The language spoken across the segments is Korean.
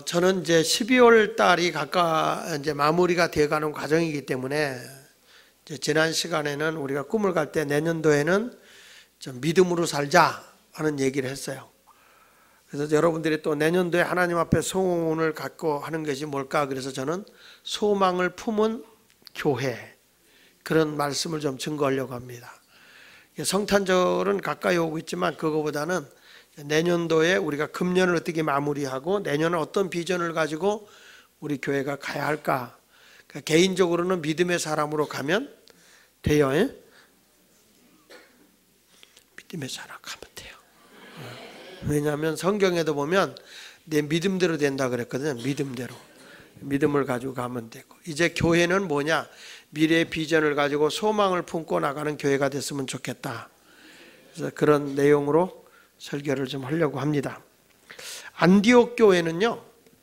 저는 이제 12월 달이 이제 마무리가 되어가는 과정이기 때문에 이제 지난 시간에는 우리가 꿈을 갈 때 내년도에는 좀 믿음으로 살자 하는 얘기를 했어요. 그래서 여러분들이 또 내년도에 하나님 앞에 소원을 갖고 하는 것이 뭘까? 그래서 저는 소망을 품은 교회, 그런 말씀을 좀 증거하려고 합니다. 성탄절은 가까이 오고 있지만 그거보다는 내년도에 우리가 금년을 어떻게 마무리하고 내년은 어떤 비전을 가지고 우리 교회가 가야 할까? 그러니까 개인적으로는 믿음의 사람으로 가면 돼요. 믿음의 사람 가면 돼요. 왜냐하면 성경에도 보면 내 믿음대로 된다 그랬거든요. 믿음대로. 믿음을 가지고 가면 되고, 이제 교회는 뭐냐? 미래의 비전을 가지고 소망을 품고 나가는 교회가 됐으면 좋겠다. 그래서 그런 내용으로 설교를 좀 하려고 합니다. 안디옥 교회는요,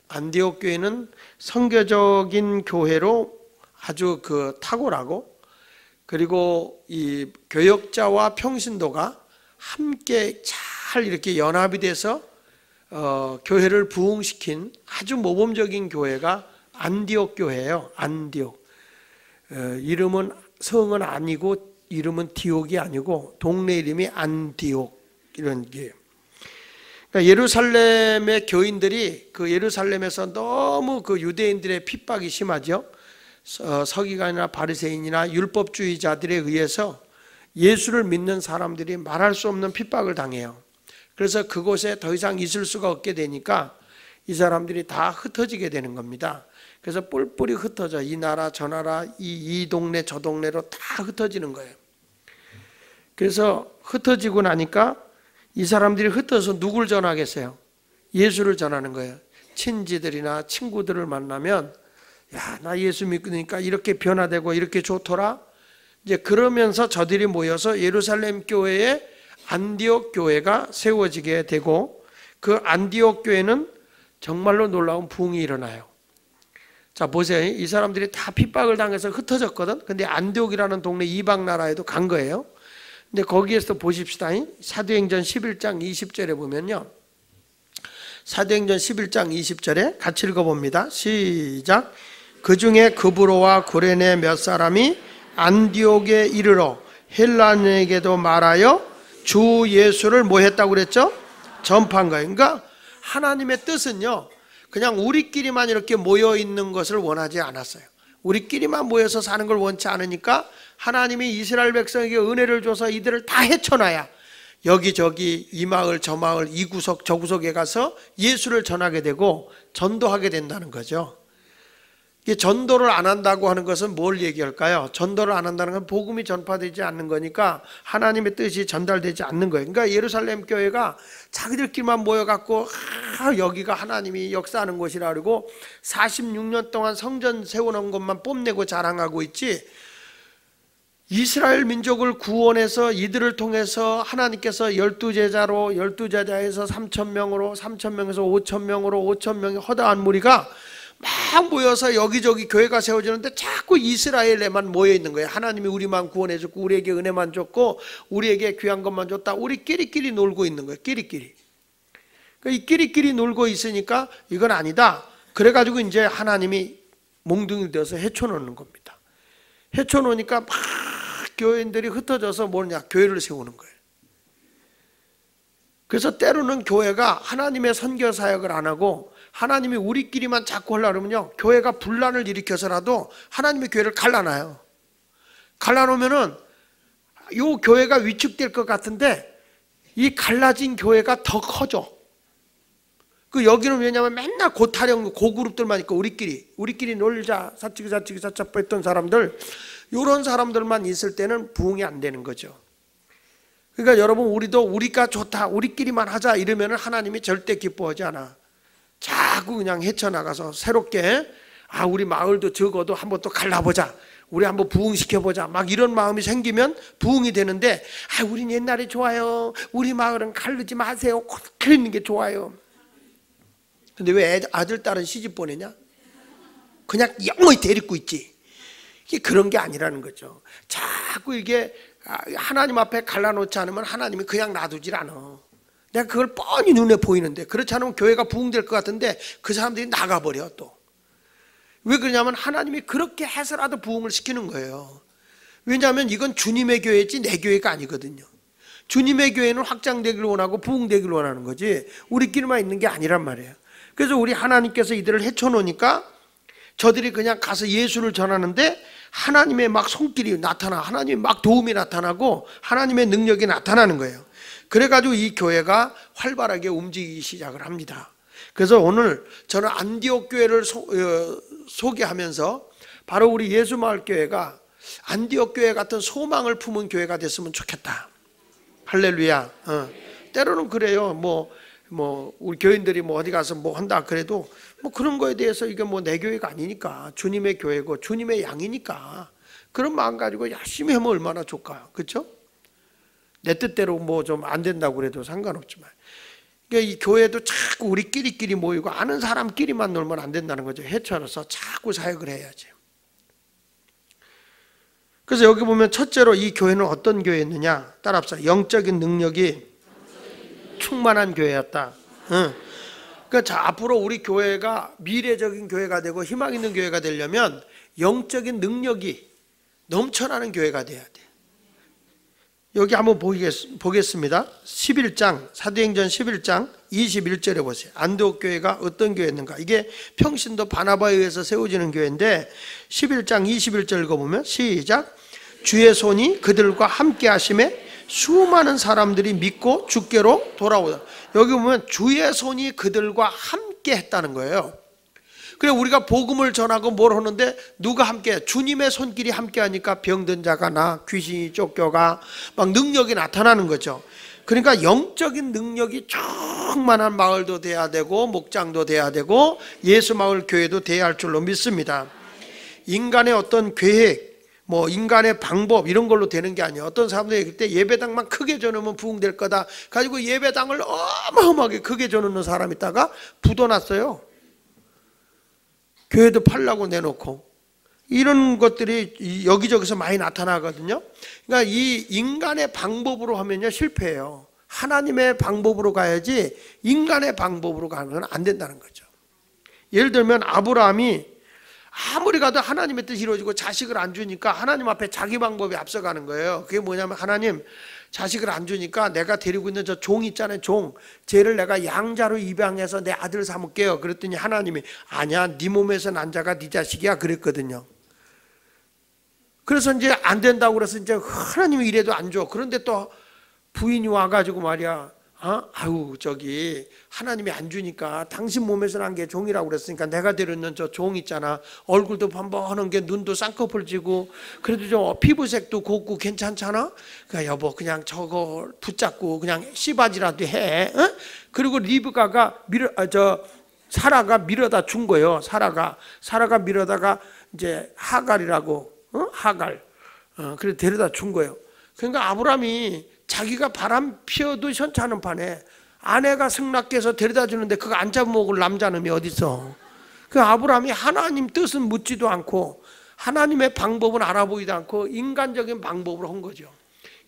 안디옥 교회는 선교적인 교회로 아주 탁월하고, 그리고 이 교역자와 평신도가 함께 잘 이렇게 연합이 돼서 교회를 부흥시킨 아주 모범적인 교회가 안디옥 교회예요. 안디옥. 이름은, 성은 아니고 이름은 디옥이 아니고 동네 이름이 안디옥, 이런 게. 그러니까 예루살렘의 교인들이 예루살렘에서 너무 유대인들의 핍박이 심하죠. 서기관이나 바리새인이나 율법주의자들에 의해서 예수를 믿는 사람들이 말할 수 없는 핍박을 당해요. 그래서 그곳에 더 이상 있을 수가 없게 되니까 이 사람들이 다 흩어지게 되는 겁니다. 그래서 뿔뿔이 흩어져, 이 나라 저 나라, 이 동네 저 동네로 다 흩어지는 거예요. 그래서 흩어지고 나니까 이 사람들이 흩어서 누굴 전하겠어요? 예수를 전하는 거예요. 친지들이나 친구들을 만나면, 야, 나 예수 믿으니까 이렇게 변화되고 이렇게 좋더라. 이제 그러면서 저들이 모여서 예루살렘 교회에 안디옥 교회가 세워지게 되고, 그 안디옥 교회는 정말로 놀라운 부흥이 일어나요. 자, 보세요. 이 사람들이 다 핍박을 당해서 흩어졌거든. 근데 안디옥이라는 동네 이방 나라에도 간 거예요. 근데 거기에서 보십시다. 사도행전 11장 20절에 보면요, 사도행전 11장 20절에 같이 읽어봅니다. 시작. 그 중에 그브로와 구레네 몇 사람이 안디옥에 이르러 헬라인에게도 말하여 주 예수를 뭐 했다고 그랬죠? 전파한 거예요. 그러니까 하나님의 뜻은요, 그냥 우리끼리만 이렇게 모여 있는 것을 원하지 않았어요. 우리끼리만 모여서 사는 걸 원치 않으니까 하나님이 이스라엘 백성에게 은혜를 줘서 이들을 다 헤쳐놔야 여기저기 이 마을 저 마을 이 구석 저 구석에 가서 예수를 전하게 되고 전도하게 된다는 거죠. 이게 전도를 안 한다고 하는 것은 뭘 얘기할까요? 전도를 안 한다는 건 복음이 전파되지 않는 거니까 하나님의 뜻이 전달되지 않는 거예요. 그러니까 예루살렘 교회가 자기들끼리만 모여갖고 여기가 하나님이 역사하는 곳이라 그러고 46년 동안 성전 세워놓은 것만 뽐내고 자랑하고 있지, 이스라엘 민족을 구원해서 이들을 통해서 하나님께서 12제자로 12제자에서 3,000명으로 3,000명에서 5,000명으로 5,000명의 허다한 무리가 막 모여서 여기저기 교회가 세워지는데 자꾸 이스라엘에만 모여 있는 거예요. 하나님이 우리만 구원해 줬고 우리에게 은혜만 줬고 우리에게 귀한 것만 줬다. 우리 끼리끼리 놀고 있는 거예요. 끼리끼리. 그러니까 이 끼리끼리 놀고 있으니까 이건 아니다. 그래가지고 이제 하나님이 몽둥이 되어서 헤쳐놓는 겁니다. 헤쳐놓으니까 막 교인들이 흩어져서 뭐냐? 교회를 세우는 거예요. 그래서 때로는 교회가 하나님의 선교 사역을 안 하고 하나님이 우리끼리만 자꾸 하려고 그러면요, 교회가 분란을 일으켜서라도 하나님의 교회를 갈라놔요. 갈라놓으면은 이 교회가 위축될 것 같은데 이 갈라진 교회가 더 커져. 여기는 왜냐하면 맨날 고타령 고그룹들만 있고 우리끼리 놀자 사치기 했던 사람들, 이런 사람들만 있을 때는 부흥이 안 되는 거죠. 그러니까 여러분, 우리가 좋다, 우리끼리만 하자 이러면 하나님이 절대 기뻐하지 않아. 자꾸 그냥 헤쳐나가서 새롭게, 우리 마을도 적어도 한번 또 갈라보자, 우리 한번 부흥시켜보자, 막 이런 마음이 생기면 부흥이 되는데, 우린 옛날에 좋아요, 우리 마을은 갈르지 마세요, 그러는 게 좋아요. 근데 왜 아들 딸은 시집 보내냐? 그냥 영원히 데리고 있지. 이게 그런 게 아니라는 거죠. 자꾸 이게 하나님 앞에 갈라놓지 않으면 하나님이 그냥 놔두질 않아. 내가 그걸 뻔히 눈에 보이는데, 그렇지 않으면 교회가 부흥될 것 같은데 그 사람들이 나가버려. 또 왜 그러냐면 하나님이 그렇게 해서라도 부흥을 시키는 거예요. 왜냐하면 이건 주님의 교회지 내 교회가 아니거든요. 주님의 교회는 확장되기를 원하고 부흥되기를 원하는 거지 우리끼리만 있는 게 아니란 말이에요. 그래서 우리 하나님께서 이들을 헤쳐놓으니까 저들이 그냥 가서 예수를 전하는데 하나님의 막 손길이 나타나, 하나님의 막 도움이 나타나고 하나님의 능력이 나타나는 거예요. 그래가지고 이 교회가 활발하게 움직이기 시작을 합니다. 그래서 오늘 저는 안디옥 교회를 소개하면서 바로 우리 예수마을교회가 안디옥 교회 같은 소망을 품은 교회가 됐으면 좋겠다. 할렐루야. 때로는 그래요. 우리 교인들이 어디 가서 한다 그래도 그런 거에 대해서 이게 내 교회가 아니니까 주님의 교회고 주님의 양이니까 그런 마음 가지고 열심히 하면 얼마나 좋을까요? 그렇죠? 내 뜻대로 좀 안 된다고 그래도 상관없지만, 그러니까 이 교회도 자꾸 우리끼리 모이고 아는 사람끼리만 놀면 안 된다는 거죠. 헤쳐나서 자꾸 사역을 해야지. 그래서 여기 보면 첫째로 이 교회는 어떤 교회였느냐? 따라합시다. 영적인 능력이 충만한 교회였다. 그러니까 앞으로 우리 교회가 미래적인 교회가 되고 희망 있는 교회가 되려면 영적인 능력이 넘쳐나는 교회가 돼야 돼. 여기 한번 보겠습니다. 11장, 사도행전 11장 21절에 보세요. 안디옥 교회가 어떤 교회였는가? 이게 평신도 바나바에 의해서 세워지는 교회인데 11장 21절 읽어보면 시작. 주의 손이 그들과 함께 하심에 수많은 사람들이 믿고 주께로 돌아오다. 여기 보면 주의 손이 그들과 함께 했다는 거예요. 그래 우리가 복음을 전하고 뭘 하는데 누가 함께? 주님의 손길이 함께 하니까 병든 자가 나, 귀신이 쫓겨가, 막 능력이 나타나는 거죠. 그러니까 영적인 능력이 충만한 마을도 돼야 되고 목장도 돼야 되고 예수마을 교회도 돼야 할 줄로 믿습니다. 인간의 어떤 계획, 인간의 방법 이런 걸로 되는 게 아니에요. 어떤 사람들이 얘기할 때 예배당만 크게 전하면 부흥될 거다 가지고 예배당을 어마어마하게 크게 전하는 사람이 있다가 부도났어요. 교회도 팔라고 내놓고 이런 것들이 여기저기서 많이 나타나거든요. 그러니까 이 인간의 방법으로 하면요 실패해요. 하나님의 방법으로 가야지 인간의 방법으로 가는 건 안 된다는 거죠. 예를 들면 아브라함이 아무리 가도 하나님의 뜻이 이루어지고 자식을 안 주니까 하나님 앞에 자기 방법이 앞서가는 거예요. 그게 뭐냐면 하나님 자식을 안 주니까 내가 데리고 있는 저 종 있잖아요. 종. 쟤를 내가 양자로 입양해서 내 아들 삼을게요. 그랬더니 하나님이 아니야 네 몸에서 난 자가 네 자식이야 그랬거든요. 그래서 이제 안 된다고 그래서 이제 하나님이 이래도 안 줘. 그런데 또 부인이 와가지고 말이야 아유 저기 하나님이 안 주니까 당신 몸에서 난 게 종이라고 그랬으니까 내가 데려있는 저 종 있잖아. 얼굴도 번번한 게 눈도 쌍꺼풀 지고 그래도 저 피부색도 곱고 괜찮잖아. 그러니까 여보 그냥 저거 붙잡고 그냥 씨바지라도 해. 그리고 리브가가 사라가 밀어다 준 거예요. 사라가 밀어다가 이제 하갈이라고 하갈 그래 데려다 준 거예요. 그러니까 아브라함이 자기가 바람 피워도 현찮은 판에 아내가 승낙해서 데려다 주는데 그거 안 잡아먹을 남자놈이 어딨어. 그 아브라함이 하나님 뜻은 묻지도 않고 하나님의 방법은 알아보지도 않고 인간적인 방법으로 한 거죠.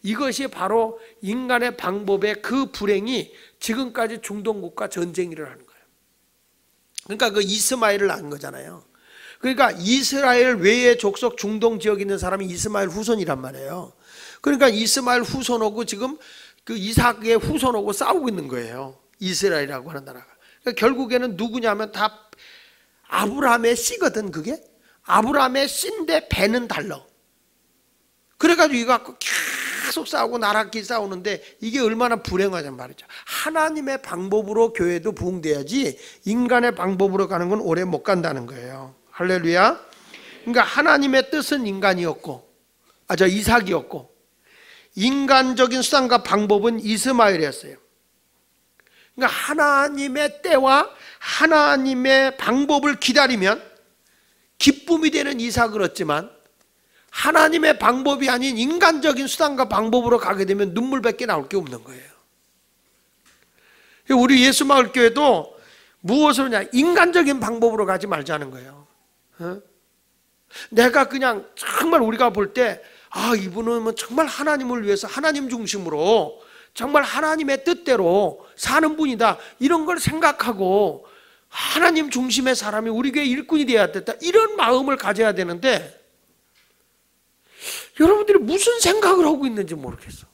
이것이 바로 인간의 방법의 그 불행이 지금까지 중동국가 전쟁이 일어나는 거예요. 그러니까 그 이스마엘을 낳은 거잖아요. 그러니까 이스라엘 외의 족속 중동 지역에 있는 사람이 이스마엘 후손이란 말이에요. 그러니까 이스마엘 후손하고 지금 그 이삭의 후손하고 싸우고 있는 거예요. 이스라엘이라고 하는 나라가. 그러니까 결국에는 누구냐면 다 아브라함의 씨거든. 그게 아브라함의 씨인데 배는 달라. 그래가지고 이거 갖고 계속 싸우고 나라끼리 싸우는데 이게 얼마나 불행하냔 말이죠. 하나님의 방법으로 교회도 부흥돼야지 인간의 방법으로 가는 건 오래 못 간다는 거예요. 할렐루야. 그러니까 하나님의 뜻은 인간이었고 이삭이었고 인간적인 수단과 방법은 이스마엘이었어요. 그러니까 하나님의 때와 하나님의 방법을 기다리면 기쁨이 되는 이삭을 얻지만 하나님의 방법이 아닌 인간적인 수단과 방법으로 가게 되면 눈물밖에 나올 게 없는 거예요. 우리 예수마을교회도 무엇으로 냐 인간적인 방법으로 가지 말자는 거예요. 내가 그냥 정말 우리가 볼 때 이분은 정말 하나님을 위해서 하나님 중심으로 정말 하나님의 뜻대로 사는 분이다, 이런 걸 생각하고 하나님 중심의 사람이 우리 교회 일꾼이 되어야 됐다, 이런 마음을 가져야 되는데 여러분들이 무슨 생각을 하고 있는지 모르겠어.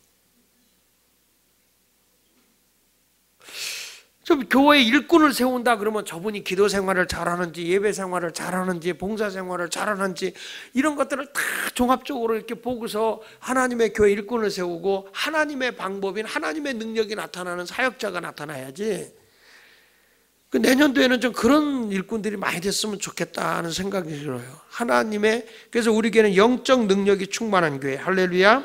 좀 교회 일꾼을 세운다 그러면 저분이 기도 생활을 잘하는지, 예배 생활을 잘하는지, 봉사 생활을 잘하는지, 이런 것들을 다 종합적으로 이렇게 보고서 하나님의 교회 일꾼을 세우고 하나님의 방법인 하나님의 능력이 나타나는 사역자가 나타나야지. 내년도에는 좀 그런 일꾼들이 많이 됐으면 좋겠다는 생각이 들어요. 그래서 우리 교회는 영적 능력이 충만한 교회. 할렐루야.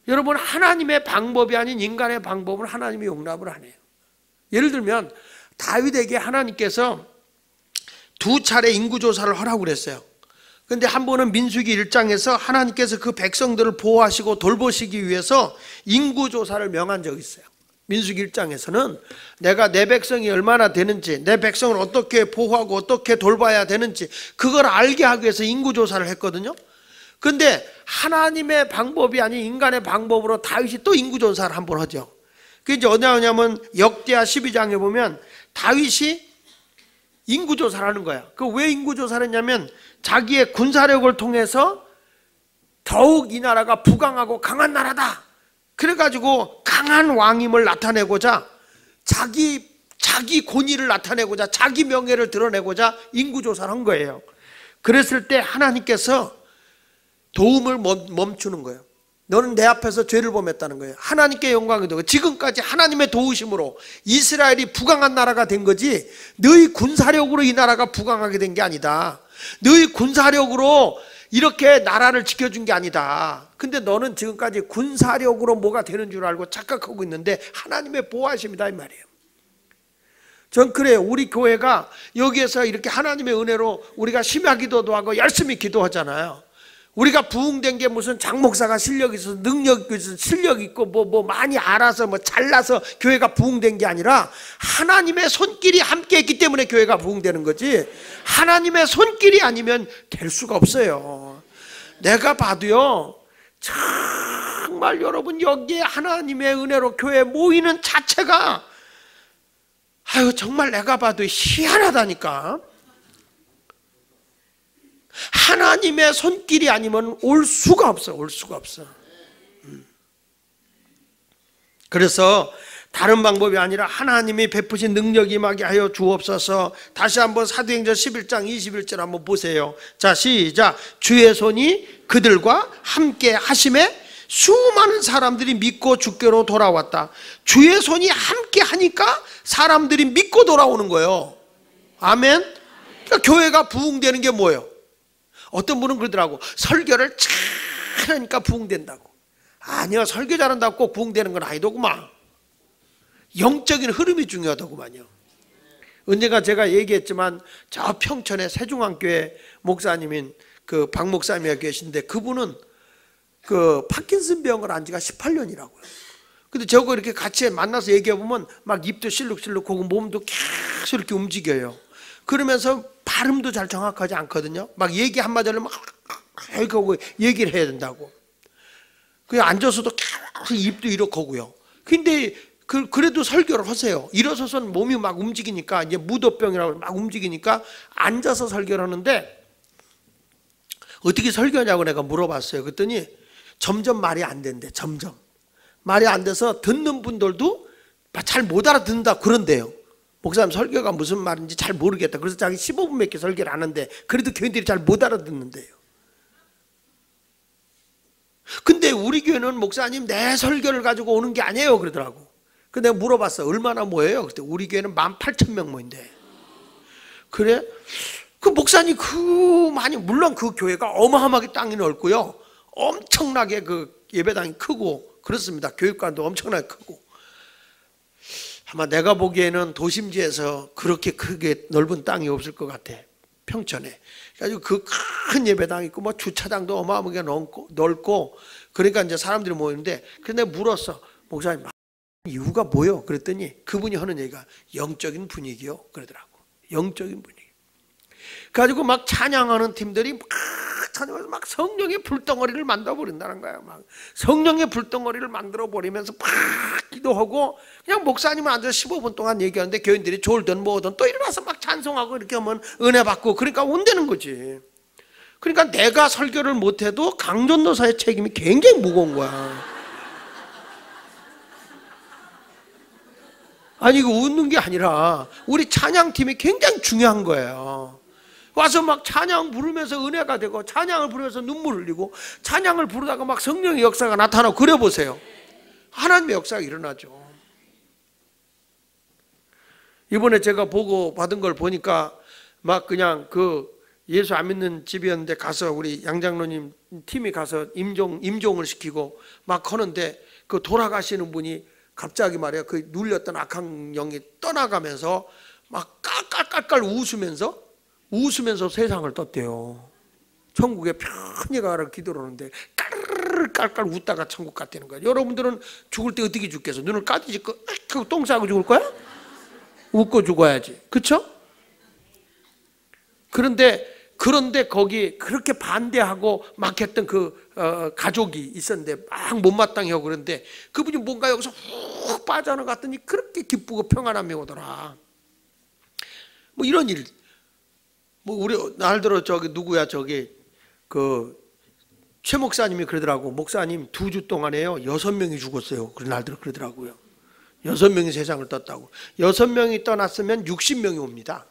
여러분, 하나님의 방법이 아닌 인간의 방법을 하나님이 용납을 안 해요. 예를 들면 다윗에게 하나님께서 2차례 인구조사를 하라고 그랬어요. 그런데 한 번은 민수기 1장에서 하나님께서 그 백성들을 보호하시고 돌보시기 위해서 인구조사를 명한 적이 있어요. 민수기 1장에서는 내가 내 백성이 얼마나 되는지, 내 백성을 어떻게 보호하고 어떻게 돌봐야 되는지 그걸 알게 하기 위해서 인구조사를 했거든요. 그런데 하나님의 방법이 아닌 인간의 방법으로 다윗이 또 인구조사를 한 번 하죠. 그게 이제 어디냐면 역대하 12장에 보면 다윗이 인구조사를 하는 거야. 그 왜 인구조사를 했냐면 자기의 군사력을 통해서 더욱 이 나라가 부강하고 강한 나라다, 그래가지고 강한 왕임을 나타내고자, 자기 권위를 나타내고자, 자기 명예를 드러내고자 인구조사를 한 거예요. 그랬을 때 하나님께서 도움을 멈추는 거예요. 너는 내 앞에서 죄를 범했다는 거예요. 하나님께 영광이 되고, 지금까지 하나님의 도우심으로 이스라엘이 부강한 나라가 된 거지 너희 군사력으로 이 나라가 부강하게 된 게 아니다. 너희 군사력으로 이렇게 나라를 지켜준 게 아니다. 근데 너는 지금까지 군사력으로 뭐가 되는 줄 알고 착각하고 있는데 하나님의 보호하심이다, 이 말이에요. 전 그래요. 우리 교회가 여기에서 이렇게 하나님의 은혜로 우리가 심야기도도 하고 열심히 기도하잖아요. 우리가 부흥된 게 무슨 장목사가 실력이 있어서 능력이 있어서 실력 있고 뭐 많이 알아서 뭐 잘나서 교회가 부흥된 게 아니라 하나님의 손길이 함께 했기 때문에 교회가 부흥되는 거지, 하나님의 손길이 아니면 될 수가 없어요. 내가 봐도요, 정말 여러분 여기에 하나님의 은혜로 교회 모이는 자체가 정말 내가 봐도 희한하다니까. 하나님의 손길이 아니면 올 수가 없어. 그래서 다른 방법이 아니라 하나님이 베푸신 능력이 임하게 하여 주옵소서. 다시 한번 사도행전 11장 21절 한번 보세요. 자, 시작. 주의 손이 그들과 함께 하심에 수많은 사람들이 믿고 주께로 돌아왔다. 주의 손이 함께 하니까 사람들이 믿고 돌아오는 거예요. 아멘. 그러니까 교회가 부흥되는 게 뭐예요? 어떤 분은 그러더라고. 설교를 잘하니까 부흥된다고. 아니요, 설교 잘한다고 꼭 부흥되는 건 아니더구만. 영적인 흐름이 중요하더구만요. 언젠가 제가 얘기했지만 저 평천의 세중앙교회 목사님인 그 박 목사님이 계신데 그분은 그 파킨슨 병을 안 지가 18년이라고요. 근데 저거 이렇게 같이 만나서 얘기해 보면 막 입도 실룩실룩하고 몸도 계속 이렇게 움직여요. 그러면서 발음도 잘 정확하지 않거든요. 막 얘기 한마디를 막 이렇게 하고 얘기를 해야 된다고. 그냥 앉아서도 계속 입도 이렇게 하고요. 근데 그래도 설교를 하세요. 일어서서는 몸이 막 움직이니까, 이제 무도병이라고 막 움직이니까 앉아서 설교를 하는데 어떻게 설교하냐고 내가 물어봤어요. 그랬더니 점점 말이 안 된대. 점점 말이 안 돼서 듣는 분들도 잘 못 알아듣는다 그런데요. 목사님 설교가 무슨 말인지 잘 모르겠다. 그래서 자기 15분밖에 설교를 안 하는데 그래도 교인들이 잘 못 알아듣는데요. 근데 우리 교회는 목사님 내 설교를 가지고 오는 게 아니에요 그러더라고. 근데 내가 물어봤어. 얼마나 모여요? 그때 우리 교회는 18,000명 모인대. 그래? 그 목사님 물론 그 교회가 어마어마하게 땅이 넓고요, 엄청나게 그 예배당이 크고 그렇습니다. 교육관도 엄청나게 크고. 아마 내가 보기에는 도심지에서 그렇게 크게 넓은 땅이 없을 것 같아. 평천에. 그래가지고 그 큰 예배당 있고 뭐 주차장도 어마어마하게 넓고 그러니까 이제 사람들이 모이는데, 그런데 물었어. 목사님 이유가 뭐요? 그랬더니 그분이 하는 얘기가 영적인 분위기요 그러더라고. 영적인 분위기. 그래가지고 막 찬양하는 팀들이 막 다니면서 막 성령의 불덩어리를 만들어 버린다는 거예요. 막 성령의 불덩어리를 만들어 버리면서 막 기도하고, 그냥 목사님은 앉아서 15분 동안 얘기하는데 교인들이 졸든 뭐든 또 일어나서 막 찬송하고 이렇게 하면 은혜 받고, 그러니까 온다는 거지. 그러니까 내가 설교를 못해도 강전도사의 책임이 굉장히 무거운 거야. 아니, 이거 웃는 게 아니라 우리 찬양팀이 굉장히 중요한 거예요. 와서 막 찬양 부르면서 은혜가 되고, 찬양을 부르면서 눈물 흘리고, 찬양을 부르다가 막 성령의 역사가 나타나고, 그래 보세요. 하나님의 역사가 일어나죠. 이번에 제가 보고 받은 걸 보니까 막 그냥 그 예수 안 믿는 집이었는데 가서 우리 양장로님 팀이 가서 임종을 시키고 막 하는데, 그 돌아가시는 분이 갑자기 말이야, 그 눌렸던 악한 영이 떠나가면서 막 깔깔깔깔 웃으면서 세상을 떴대요. 천국에 편히 가라 기도를 하는데 깔깔깔 웃다가 천국 갔다는 거야. 여러분들은 죽을 때 어떻게 죽겠어? 눈을 까지고 똥 싸고 죽을 거야? 웃고 죽어야지. 그렇죠? 그런데 거기 그렇게 반대하고 막 했던 그 가족이 있었는데 막 못마땅해 하고, 그런데 그분이 뭔가 여기서 훅 빠져나갔더니 그렇게 기쁘고 평안함이 오더라. 뭐 이런 일, 뭐 우리 날들어 누구야 그 최 목사님이 그러더라고. 목사님 2주 동안에요 6명이 죽었어요. 그런 날들어 그러더라고요. 6명이 세상을 떴다고. 6명이 떠났으면 60명이 옵니다.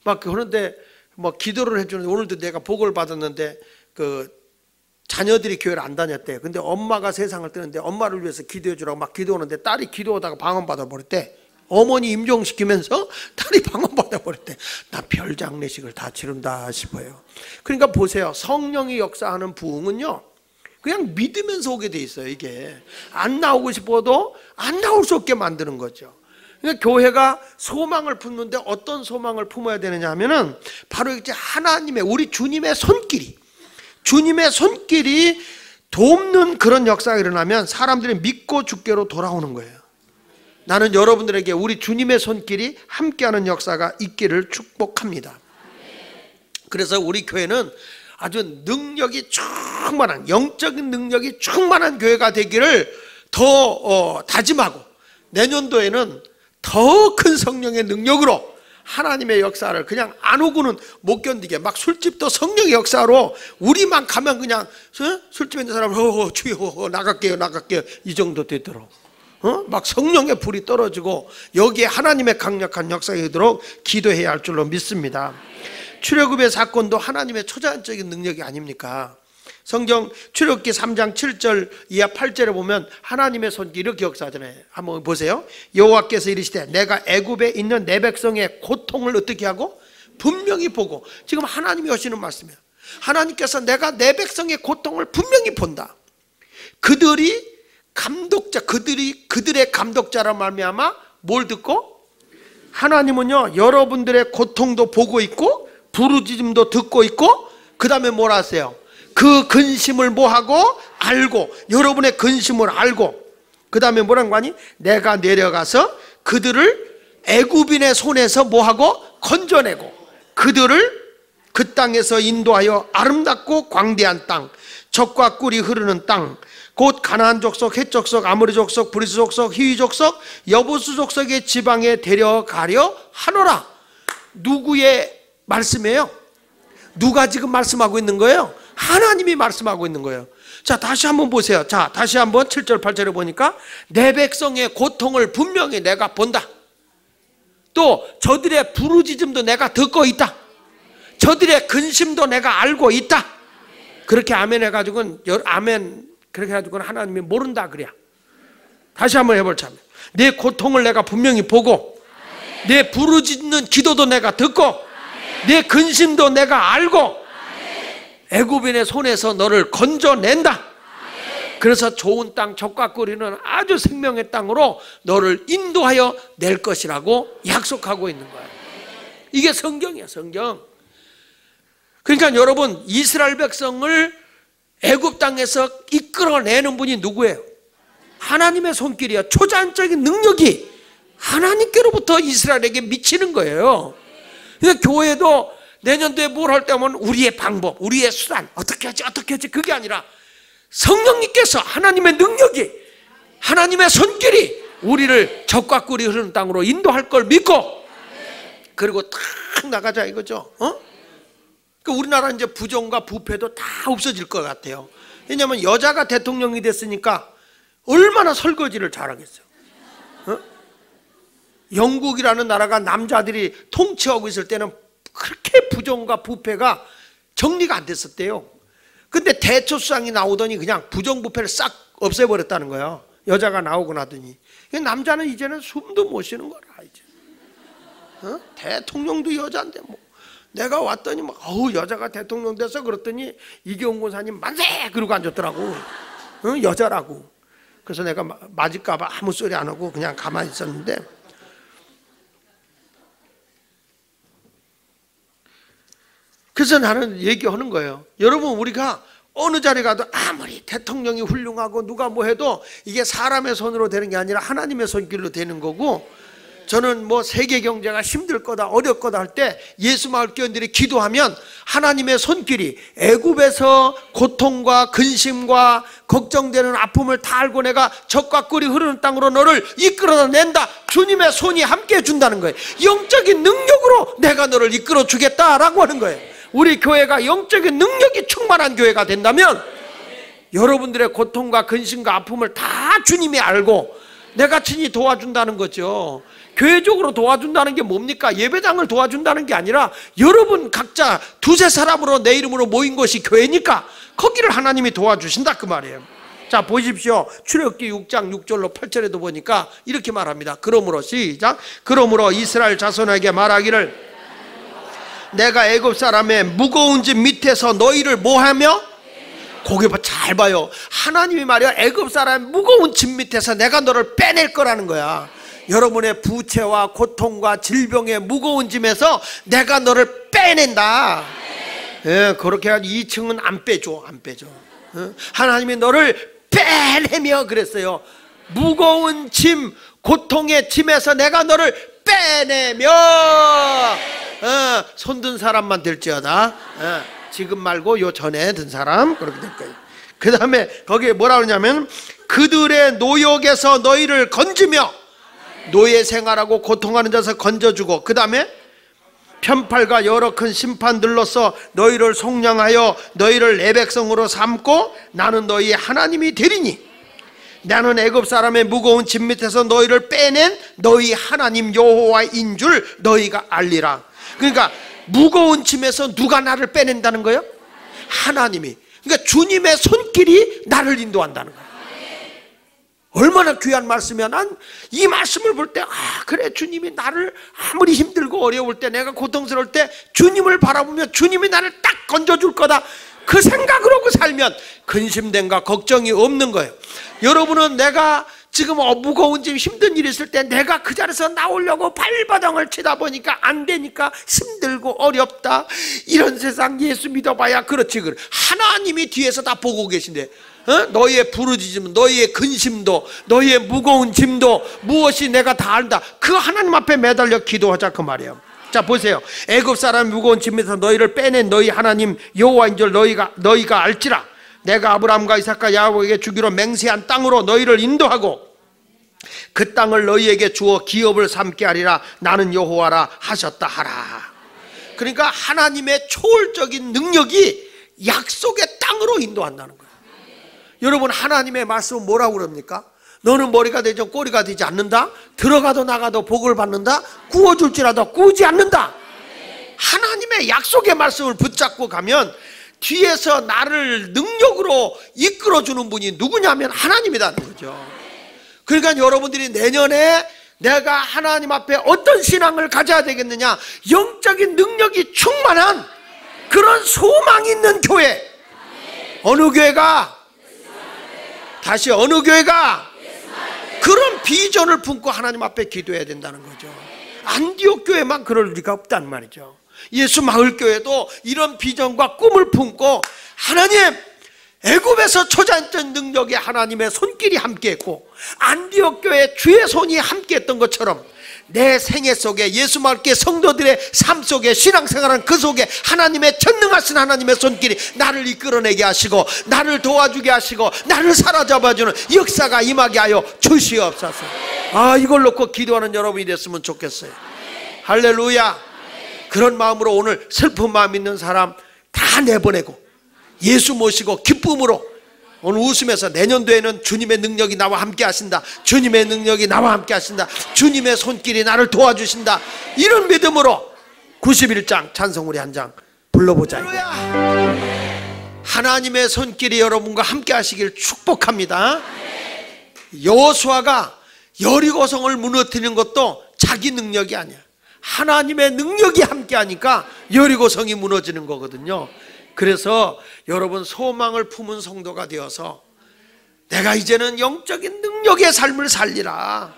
막 그런데 뭐 기도를 해주는데, 오늘도 내가 복을 받았는데 그 자녀들이 교회를 안 다녔대. 근데 엄마가 세상을 뜨는데 엄마를 위해서 기도해 주라고 막 기도하는데 딸이 기도하다가 방언받아 버렸대. 어머니 임종시키면서 딸이 방언받아 버렸대. 나 별장례식을 다 치른다 싶어요. 그러니까 보세요, 성령이 역사하는 부흥은요 그냥 믿으면서 오게 돼 있어요. 이게 안 나오고 싶어도 안 나올 수 없게 만드는 거죠. 그러니까 교회가 소망을 품는데 어떤 소망을 품어야 되느냐 하면은 바로 이제 하나님의, 우리 주님의 손길이 돕는 그런 역사가 일어나면 사람들이 믿고 주께로 돌아오는 거예요. 나는 여러분들에게 우리 주님의 손길이 함께하는 역사가 있기를 축복합니다. 그래서 우리 교회는 아주 능력이 충만한, 영적인 능력이 충만한 교회가 되기를 더 다짐하고, 내년도에는 더 큰 성령의 능력으로 하나님의 역사를 그냥 안 오고는 못 견디게, 막 술집도 성령의 역사로 우리만 가면 그냥 술집에 있는 사람을 주여 나갈게요 이 정도 되도록 막 성령의 불이 떨어지고 여기에 하나님의 강력한 역사가 되도록 기도해야 할 줄로 믿습니다. 출애굽의 사건도 하나님의 초자연적인 능력이 아닙니까? 성경 출애굽기 3장 7절 이하 8절에 보면 하나님의 손길이 이렇게 역사하잖아요. 한번 보세요. 여호와께서 이르시되 내가 애굽에 있는 내 백성의 고통을 어떻게 하고 분명히 보고, 지금 하나님이 하시는 말씀이에요. 하나님께서 내가 내 백성의 고통을 분명히 본다. 그들의 감독자라 말미암아 뭘 듣고? 하나님은요 여러분들의 고통도 보고 있고 부르짖음도 듣고 있고, 그 다음에 뭘 하세요? 그 근심을 뭐하고? 알고, 여러분의 근심을 알고, 그 다음에 뭐라는 거 아니? 내가 내려가서 그들을 애굽인의 손에서 뭐하고? 건져내고 그들을 그 땅에서 인도하여 아름답고 광대한 땅, 젖과 꿀이 흐르는 땅, 곧 가나안 족속, 헷 족속, 아모리 족속, 브리스 족속, 히위 족속, 여부수 족속의 지방에 데려가려 하노라. 누구의 말씀이에요? 누가 지금 말씀하고 있는 거예요? 하나님이 말씀하고 있는 거예요. 자, 다시 한번 보세요. 자, 다시 한번 7절 8절에 보니까 내 백성의 고통을 분명히 내가 본다. 또 저들의 부르짖음도 내가 듣고 있다. 저들의 근심도 내가 알고 있다. 그렇게 아멘 해가지고는 아멘 그렇게 해가지고는 하나님이 모른다 그래야. 다시 한번 해볼자. 내 고통을 내가 분명히 보고, 내 부르짖는 기도도 내가 듣고, 내 근심도 내가 알고, 애굽인의 손에서 너를 건져낸다. 그래서 좋은 땅, 젖과 꿀이는 아주 생명의 땅으로 너를 인도하여 낼 것이라고 약속하고 있는 거예요. 이게 성경이야, 성경. 그러니까 여러분, 이스라엘 백성을 애굽 땅에서 이끌어내는 분이 누구예요? 하나님의 손길이야. 초자연적인 능력이 하나님께로부터 이스라엘에게 미치는 거예요. 그러니까 교회도 내년도에 뭘 할 때면 우리의 방법, 우리의 수단, 어떻게 하지 그게 아니라 성령님께서 하나님의 능력이, 하나님의 손길이 우리를 적과 꿀이 흐르는 땅으로 인도할 걸 믿고, 그리고 탁 나가자 이거죠. 그 우리나라 이제 부정과 부패도 다 없어질 것 같아요. 왜냐하면 여자가 대통령이 됐으니까 얼마나 설거지를 잘하겠어요. 영국이라는 나라가 남자들이 통치하고 있을 때는 그렇게 부정과 부패가 정리가 안 됐었대요. 근데 대처수상이 나오더니 그냥 부정부패를 싹 없애버렸다는 거예요. 여자가 나오고 나더니. 남자는 이제는 숨도 못 쉬는 거라 이제. 대통령도 여자인데 뭐. 내가 왔더니 막 여자가 대통령 돼서 그랬더니 이경훈 권사님 만세 그러고 앉았더라고. 여자라고. 그래서 내가 맞을까봐 아무 소리 안 하고 그냥 가만히 있었는데, 그래서 나는 얘기하는 거예요. 여러분, 우리가 어느 자리 가도 아무리 대통령이 훌륭하고 누가 뭐 해도 이게 사람의 손으로 되는 게 아니라 하나님의 손길로 되는 거고, 저는 뭐 세계 경제가 힘들 거다 어렵 거다 할 때 예수마을 교인들이 기도하면 하나님의 손길이 애굽에서 고통과 근심과 걱정되는 아픔을 다 알고 내가 적과 꿀이 흐르는 땅으로 너를 이끌어낸다, 주님의 손이 함께 해준다는 거예요. 영적인 능력으로 내가 너를 이끌어 주겠다라고 하는 거예요. 우리 교회가 영적인 능력이 충만한 교회가 된다면 여러분들의 고통과 근심과 아픔을 다 주님이 알고 내가 친히 도와준다는 거죠. 교회적으로 도와준다는 게 뭡니까? 예배당을 도와준다는 게 아니라 여러분 각자 두세 사람으로 내 이름으로 모인 것이 교회니까 거기를 하나님이 도와주신다 그 말이에요. 자, 보십시오. 출애굽기 6장 6절로 8절에도 보니까 이렇게 말합니다. 그러므로 시작. 그러므로 이스라엘 자손에게 말하기를 내가 애굽 사람의 무거운 짐 밑에서 너희를 뭐하며? 거기 잘 봐요. 하나님이 말이야 애굽 사람의 무거운 짐 밑에서 내가 너를 빼낼 거라는 거야. 여러분의 부채와 고통과 질병의 무거운 짐에서 내가 너를 빼낸다. 예, 그렇게 해서 2층은 안 빼줘. 하나님이 너를 빼내며 그랬어요. 무거운 짐, 고통의 짐에서 내가 너를 빼내며 손든 사람만 될지어다. 지금 말고 요 전에 든 사람 그렇게 될 거예요. 그 다음에 거기에 뭐라 그러냐면 그들의 노역에서 너희를 건지며 노예 생활하고 고통하는 자에서 건져주고, 그 다음에 편팔과 여러 큰 심판들로서 너희를 속량하여 너희를 내 백성으로 삼고 나는 너희의 하나님이 되리니 나는 애굽 사람의 무거운 짐 밑에서 너희를 빼낸 너희 하나님 여호와인 줄 너희가 알리라. 그러니까 무거운 짐에서 누가 나를 빼낸다는 거예요? 하나님이. 그러니까 주님의 손길이 나를 인도한다는 거예요. 얼마나 귀한 말씀이야. 난 이 말씀을 볼 때 그래, 주님이 나를 아무리 힘들고 어려울 때 내가 고통스러울 때 주님을 바라보며 주님이 나를 딱 건져줄 거다, 그 생각으로 살면 근심됨과 걱정이 없는 거예요. 여러분은 내가 지금 무거운 짐 힘든 일이 있을 때 내가 그 자리에서 나오려고 발바닥을 치다 보니까 안 되니까 힘들고 어렵다, 이런 세상 예수 믿어봐야 그렇지. 하나님이 뒤에서 다 보고 계신데 너희의 부르짖음, 너희의 근심도, 너희의 무거운 짐도 무엇이 내가 다 안다. 그 하나님 앞에 매달려 기도하자 그 말이에요. 자, 보세요. 애굽 사람 무거운 짐에서 너희를 빼낸 너희 하나님 여호와인 줄 너희가 알지라. 내가 아브라함과 이삭과 야곱에게 주기로 맹세한 땅으로 너희를 인도하고 그 땅을 너희에게 주어 기업을 삼게 하리라. 나는 여호와라 하셨다 하라. 그러니까 하나님의 초월적인 능력이 약속의 땅으로 인도한다는 거예요. 여러분, 하나님의 말씀은 뭐라고 그럽니까? 너는 머리가 되지 꼬리가 되지 않는다. 들어가도 나가도 복을 받는다. 구워줄지라도 구우지 않는다. 하나님의 약속의 말씀을 붙잡고 가면 뒤에서 나를 능력으로 이끌어주는 분이 누구냐면 하나님이라는 거죠. 그러니까 여러분들이 내년에 내가 하나님 앞에 어떤 신앙을 가져야 되겠느냐, 영적인 능력이 충만한 그런 소망이 있는 교회. 어느 교회가? 다시 어느 교회가? 그런 비전을 품고 하나님 앞에 기도해야 된다는 거죠. 안디옥 교회만 그럴 리가 없단 말이죠. 예수 마을교회도 이런 비전과 꿈을 품고 하나님, 애굽에서 초자연적 능력에 하나님의 손길이 함께했고 안디옥 교회 주의 손이 함께했던 것처럼 내 생애 속에 예수마을교회 성도들의 삶 속에 신앙생활하는 그 속에 하나님의 전능하신 하나님의 손길이 나를 이끌어내게 하시고 나를 도와주게 하시고 나를 사로잡아주는 역사가 임하게 하여 주시옵소서. 이걸 놓고 기도하는 여러분이 됐으면 좋겠어요. 할렐루야. 그런 마음으로 오늘 슬픈 마음 있는 사람 다 내보내고 예수 모시고 기쁨으로 오늘 웃으면서 내년도에는 주님의 능력이 나와 함께 하신다, 주님의 능력이 나와 함께 하신다, 주님의 손길이 나를 도와주신다, 이런 믿음으로 91장 찬송 우리 한 장 불러보자. 하나님의 손길이 여러분과 함께 하시길 축복합니다. 여호수아가 여리고성을 무너뜨리는 것도 자기 능력이 아니야. 하나님의 능력이 함께 하니까 여리고성이 무너지는 거거든요. 그래서 여러분 소망을 품은 성도가 되어서 내가 이제는 영적인 능력의 삶을 살리라,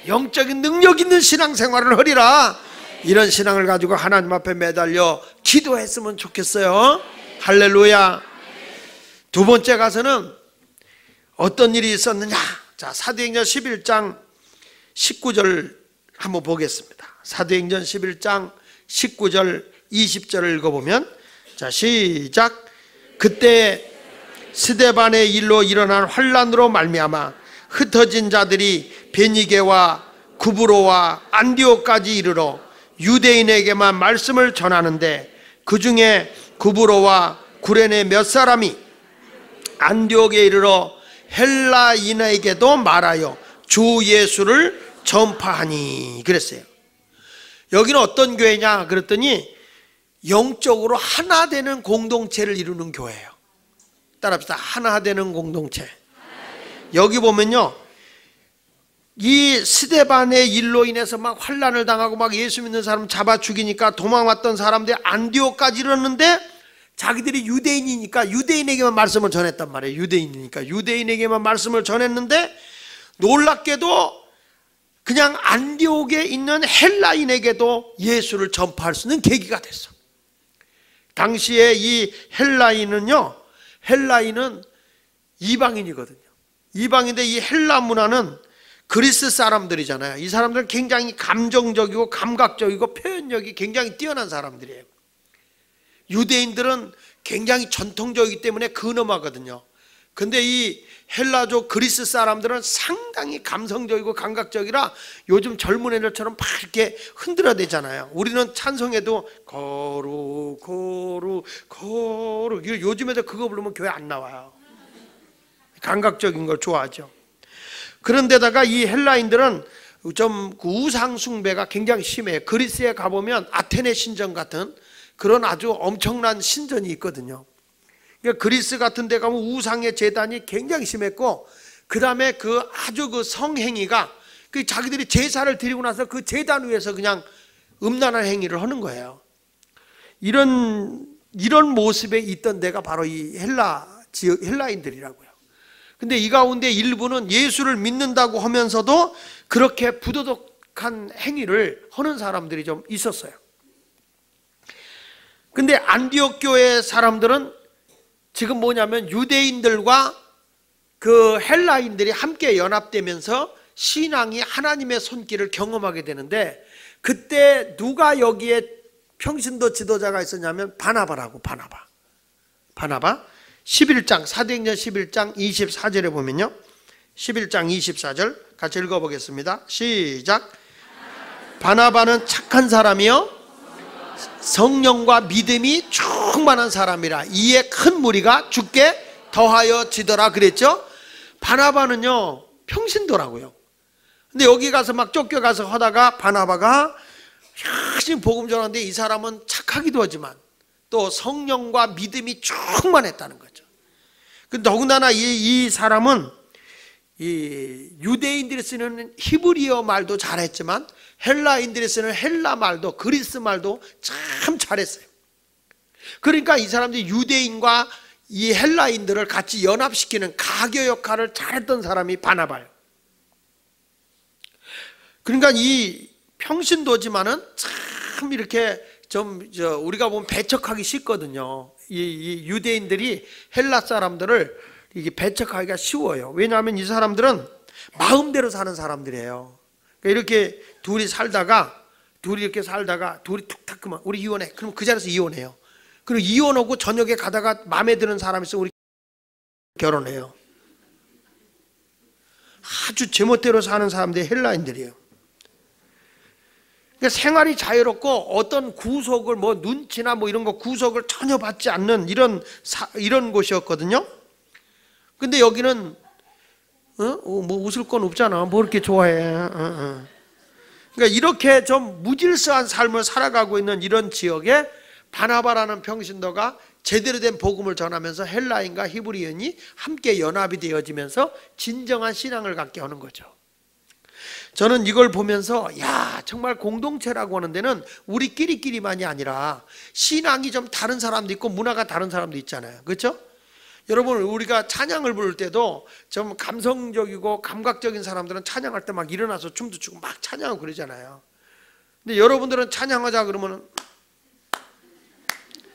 영적인 능력 있는 신앙생활을 하리라, 이런 신앙을 가지고 하나님 앞에 매달려 기도했으면 좋겠어요. 할렐루야. 두 번째 가서는 어떤 일이 있었느냐. 자, 사도행전 11장 19절 한번 보겠습니다. 사도행전 11장 19절 20절을 읽어보면, 자, 시작. 그때 스데반의 일로 일어난 환란으로 말미암아 흩어진 자들이 베니게와 구브로와 안디옥까지 이르러 유대인에게만 말씀을 전하는데, 그 중에 구브로와 구레네 몇 사람이 안디옥에 이르러 헬라인에게도 말하여 주 예수를 전파하니 그랬어요. 여기는 어떤 교회냐 그랬더니 영적으로 하나 되는 공동체를 이루는 교회예요. 따라합시다. 하나 되는 공동체. 여기 보면요, 이 스데반의 일로 인해서 막 환난을 당하고 막 예수 믿는 사람 잡아 죽이니까 도망왔던 사람들이 안디옥까지 이르렀는데, 자기들이 유대인이니까 유대인에게만 말씀을 전했단 말이에요. 유대인이니까 유대인에게만 말씀을 전했는데, 놀랍게도 그냥 안디옥에 있는 헬라인에게도 예수를 전파할 수 있는 계기가 됐어. 당시에 이 헬라인은요, 헬라인은 이방인이거든요. 이방인데 이 헬라 문화는 그리스 사람들이잖아요. 이 사람들은 굉장히 감정적이고 감각적이고 표현력이 굉장히 뛰어난 사람들이에요. 유대인들은 굉장히 전통적이기 때문에 근엄하거든요. 근데 이 헬라족 그리스 사람들은 상당히 감성적이고 감각적이라 요즘 젊은 애들처럼 막 이렇게 흔들어대잖아요. 우리는 찬송에도 거룩 거룩 거룩, 요즘 애들 그거 부르면 교회 안 나와요. 감각적인 걸 좋아하죠. 그런데다가 이 헬라인들은 좀 우상 숭배가 굉장히 심해요. 그리스에 가보면 아테네 신전 같은 그런 아주 엄청난 신전이 있거든요. 그러니까 그리스 같은 데 가면 우상의 제단이 굉장히 심했고, 그 다음에 그 아주 그 성행위가 그 자기들이 제사를 드리고 나서 그 제단 위에서 그냥 음란한 행위를 하는 거예요. 이런 모습에 있던 데가 바로 이 헬라인들이라고요. 근데 이 가운데 일부는 예수를 믿는다고 하면서도 그렇게 부도덕한 행위를 하는 사람들이 좀 있었어요. 근데 안디옥 교회 사람들은 지금 뭐냐면 유대인들과 그 헬라인들이 함께 연합되면서 신앙이 하나님의 손길을 경험하게 되는데, 그때 누가 여기에 평신도 지도자가 있었냐면 바나바라고. 바나바 11장 사도행전 11장 24절에 보면요, 11장 24절 같이 읽어보겠습니다. 시작. 바나바는 착한 사람이요 성령과 믿음이 충만한 사람이라 이에 큰 무리가 주께 더하여 지더라 그랬죠. 바나바는요 평신도라고요. 근데 여기 가서 막 쫓겨가서 하다가 바나바가 열심히 복음 전하는데, 이 사람은 착하기도 하지만 또 성령과 믿음이 충만했다는 거죠. 더군다나 이 사람은 이 유대인들이 쓰는 히브리어 말도 잘했지만 헬라인들이 쓰는 헬라 말도 그리스 말도 참 잘했어요. 그러니까 이 사람들이 유대인과 이 헬라인들을 같이 연합시키는 가교 역할을 잘했던 사람이 바나바예요. 그러니까 이 평신도지만은 참 이렇게 좀 우리가 보면 배척하기 쉽거든요. 이 유대인들이 헬라 사람들을 이게 배척하기가 쉬워요. 왜냐하면 이 사람들은 마음대로 사는 사람들이에요. 그러니까 이렇게 둘이 이렇게 살다가 둘이 툭탁 그만 우리 이혼해. 그럼 그 자리에서 이혼해요. 그리고 이혼하고 저녁에 가다가 마음에 드는 사람이 있으면 우리 결혼해요. 아주 제멋대로 사는 사람들이 헬라인들이에요. 그러니까 생활이 자유롭고 어떤 구속을 뭐 눈치나 뭐 이런 거 구속을 전혀 받지 않는 이런 곳이었거든요. 근데 여기는 뭐 웃을 건 없잖아. 뭐 이렇게 좋아해. 그러니까 이렇게 좀 무질서한 삶을 살아가고 있는 이런 지역에 바나바라는 평신도가 제대로 된 복음을 전하면서 헬라인과 히브리인이 함께 연합이 되어지면서 진정한 신앙을 갖게 하는 거죠. 저는 이걸 보면서 야, 정말 공동체라고 하는 데는 우리끼리만이 아니라 신앙이 좀 다른 사람도 있고 문화가 다른 사람도 있잖아요. 그렇죠? 여러분, 우리가 찬양을 부를 때도 좀 감성적이고 감각적인 사람들은 찬양할 때 막 일어나서 춤도 추고 막 찬양하고 그러잖아요. 근데 여러분들은 찬양하자 그러면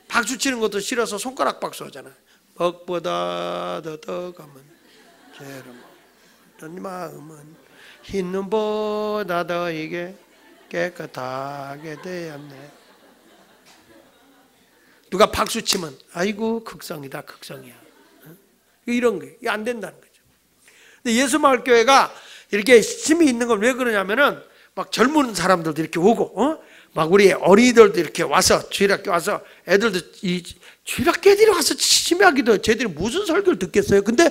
박수 치는 것도 싫어서 손가락 박수 하잖아요. 먹보다 더 떡하면 죄를 먹던 마음은 흰 눈보다 더 이게 깨끗하게 되었네. 누가 박수 치면 아이고 극성이다, 극성이야. 이런 게 안 된다는 거죠. 근데 예수마을교회가 이렇게 힘이 있는 건 왜 그러냐면은 막 젊은 사람들도 이렇게 오고 막 우리 어린이들도 이렇게 와서 주일학교 와서 애들도 이 주일학교 애들이 와서 심야기도 쟤들이 무슨 설교를 듣겠어요? 근데